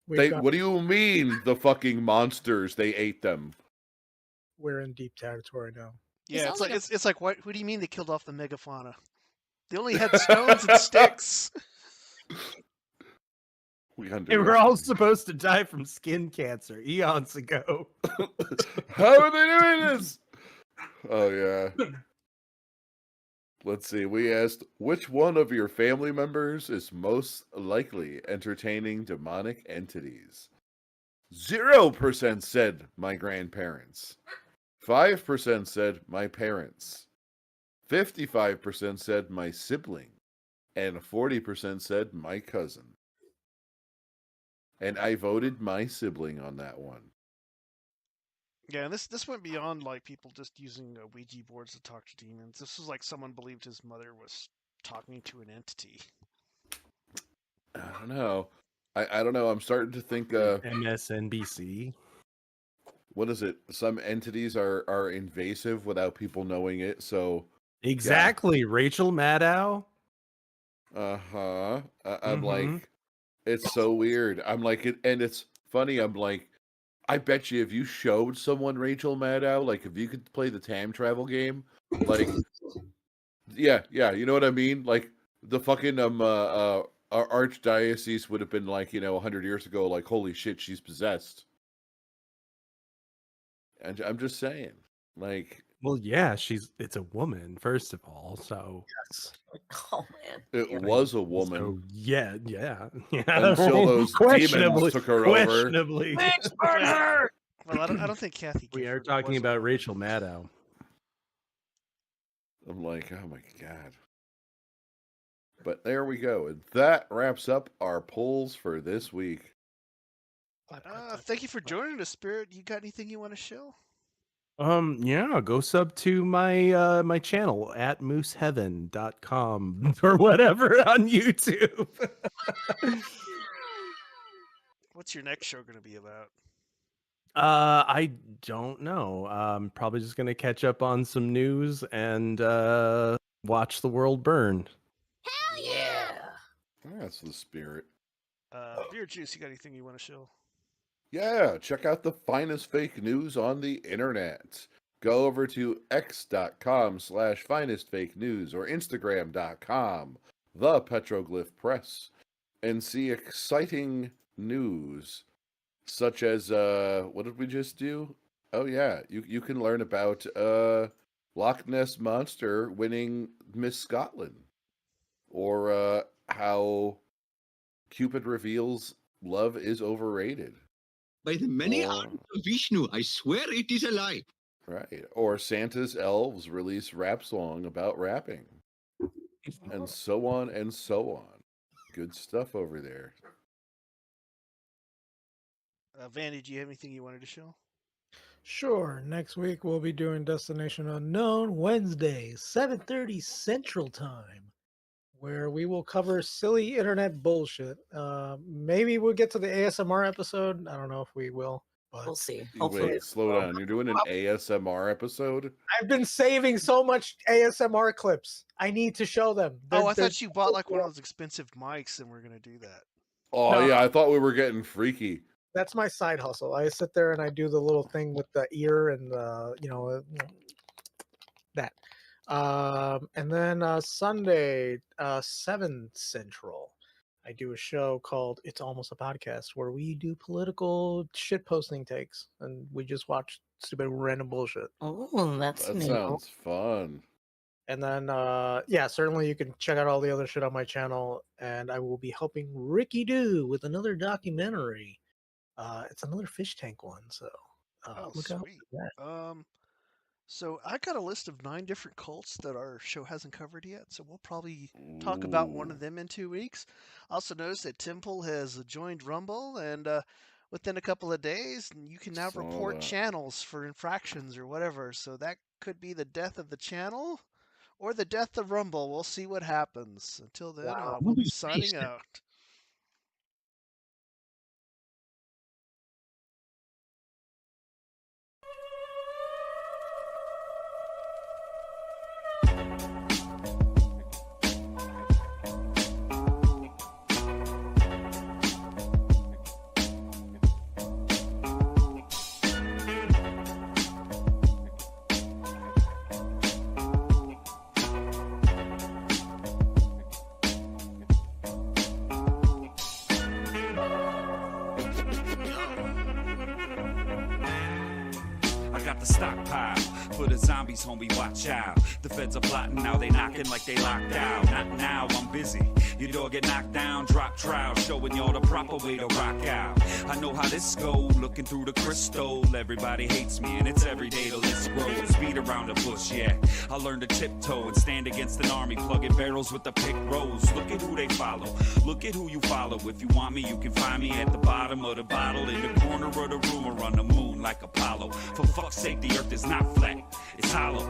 What do you mean, the fucking monsters? They ate them. We're in deep territory now. Yeah, it's like what? Who do you mean they killed off the megafauna? They only had stones and sticks. And we're all supposed to die from skin cancer eons ago. How are they doing this? Oh yeah. Let's see. We asked which one of your family members is most likely entertaining demonic entities. 0% said my grandparents. 5% said my parents. 55% said my sibling. And 40% said my cousin. And I voted my sibling on that one. Yeah, and this went beyond like people just using Ouija boards to talk to demons. This was like someone believed his mother was talking to an entity. I don't know. I don't know. I'm starting to think MSNBC. What is it? Some entities are invasive without people knowing it. So exactly, yeah. Rachel Maddow. I'm like, it's so weird. I'm like, and it's funny. I'm like, I bet you if you showed someone Rachel Maddow, like if you could play the time travel game, like, yeah, you know what I mean? Like the fucking our archdiocese would have been like, 100 years ago, like, holy shit, she's possessed. And I'm just saying, like, well, yeah, it's a woman, first of all, so yes. Oh man, it was a woman. So, yeah. Until those demons took her over. Questionably. Well, I don't think Kathy. We are talking about Rachel Maddow. I'm like, oh my god. But there we go. And that wraps up our polls for this week. Thank you for joining us, Spirit. You got anything you want to show? Yeah, go sub to my my channel at mooseheaven.com or whatever on YouTube. What's your next show going to be about? I don't know. Probably just gonna catch up on some news and watch the world burn. Hell yeah! That's the spirit. Beer Juice, you got anything you want to show? Yeah, check out the finest fake news on the internet. Go over to x.com/finestfakenews or Instagram.com, the Petroglyph Press, and see exciting news such as, what did we just do? Oh yeah, you can learn about Loch Ness Monster winning Miss Scotland, or how Cupid reveals love is overrated. By the many arms of Vishnu, I swear it is a lie. Right. Or Santa's elves release rap song about rapping. And so on and so on. Good stuff over there. Vandy, do you have anything you wanted to show? Sure. Next week we'll be doing Destination Unknown Wednesday, 7:30 Central Time, where we will cover silly internet bullshit. Maybe we'll get to the ASMR episode. I don't know if we will, but we'll see. Wait, slow down. You're doing an ASMR episode? I've been saving so much ASMR clips. I need to show them. I thought you bought like one of those expensive mics and we're gonna do that. Oh, No. yeah, I thought we were getting freaky. That's my side hustle. I sit there and I do the little thing with the ear and the, that. And then Sunday, 7 Central, I do a show called It's Almost a Podcast where we do political shit posting takes and we just watch stupid random bullshit. Oh, that's That new. sounds fun. And then, certainly you can check out all the other shit on my channel. And I will be helping Ricky Do with another documentary. It's another fish tank one, so look out sweet. for that. So I got a list of 9 different cults that our show hasn't covered yet. So we'll probably talk about one of them in 2 weeks. Also notice that Temple has joined Rumble, and within a couple of days, you can now report channels for infractions or whatever. So that could be the death of the channel or the death of Rumble. We'll see what happens. Until then, we'll be signing out. Stockpile for the zombies, homie, watch out. The feds are plotting now, they knocking like they locked out. Not now, I'm busy. Your door get knocked down, drop trial, showing y'all the proper way to rock out. I know how this goes, looking through the crystal. Everybody hates me and it's every day the list grows. Beat around the bush, yeah. I learned to tiptoe and stand against an army, plugging barrels with the pick rows. Look at who they follow, look at who you follow. If you want me, you can find me at the bottom of the bottle, in the corner of the room, or on the moon like Apollo. For fuck's sake, the earth is not flat, it's hollow,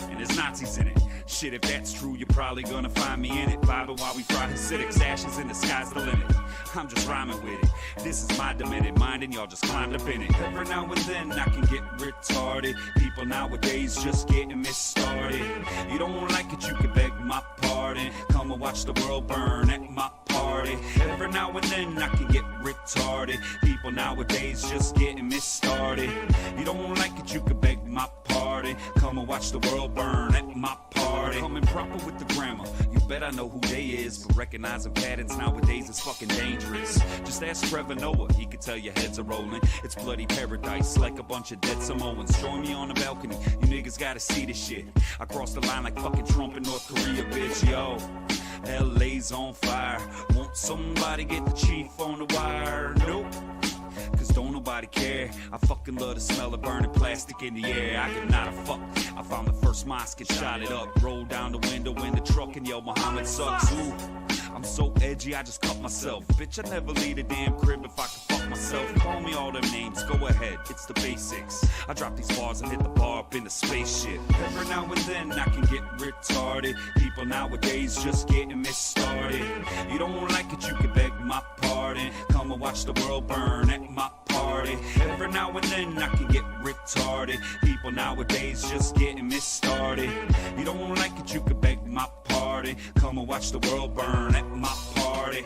and there's Nazis in it. Shit, if that's true, you're probably gonna find me in it, vibing while we fry Hasidics, ashes in the sky's the limit. I'm just rhyming with it, this is my demented mind and y'all just climbed up in it. Every now and then I can get retarded, people nowadays just getting misstarted. You don't like it, you can beg my pardon, come and watch the world burn at my party. Every now and then I can get retarded, people nowadays just getting misstarted. You don't like it, you can beg my pardon, come and watch the world burn at my party. Coming proper with the grammar, you bet I know who they is, but recognizing patterns nowadays is fucking dangerous. Just ask Trevor Noah, he could tell your heads are rolling. It's bloody paradise like a bunch of dead Samoans. Join me on the balcony, you niggas gotta see this shit. I crossed the line like fucking Trump in North Korea, bitch, yo. LA's on fire, won't somebody get the chief on the wire? Nope, cause don't nobody care. I fucking love the smell of burning plastic in the air. I could not have fucked, I found the first mosque and shot it up. Rolled down the window in the truck and yo, Muhammad sucks. Ooh, I'm so edgy, I just cut myself. Bitch, I never leave the damn crib if I could fuck myself. Call me all them names, go ahead, it's the basics. I drop these bars and hit the bar up in the spaceship. Every now and then I can get retarded, people nowadays just getting misstarted. You don't like it, you can beg my pardon, come and watch the world burn at my party. Every now and then I can get retarded, people nowadays just getting misstarted. You don't like it, you can beg my pardon, come and watch the world burn at my party.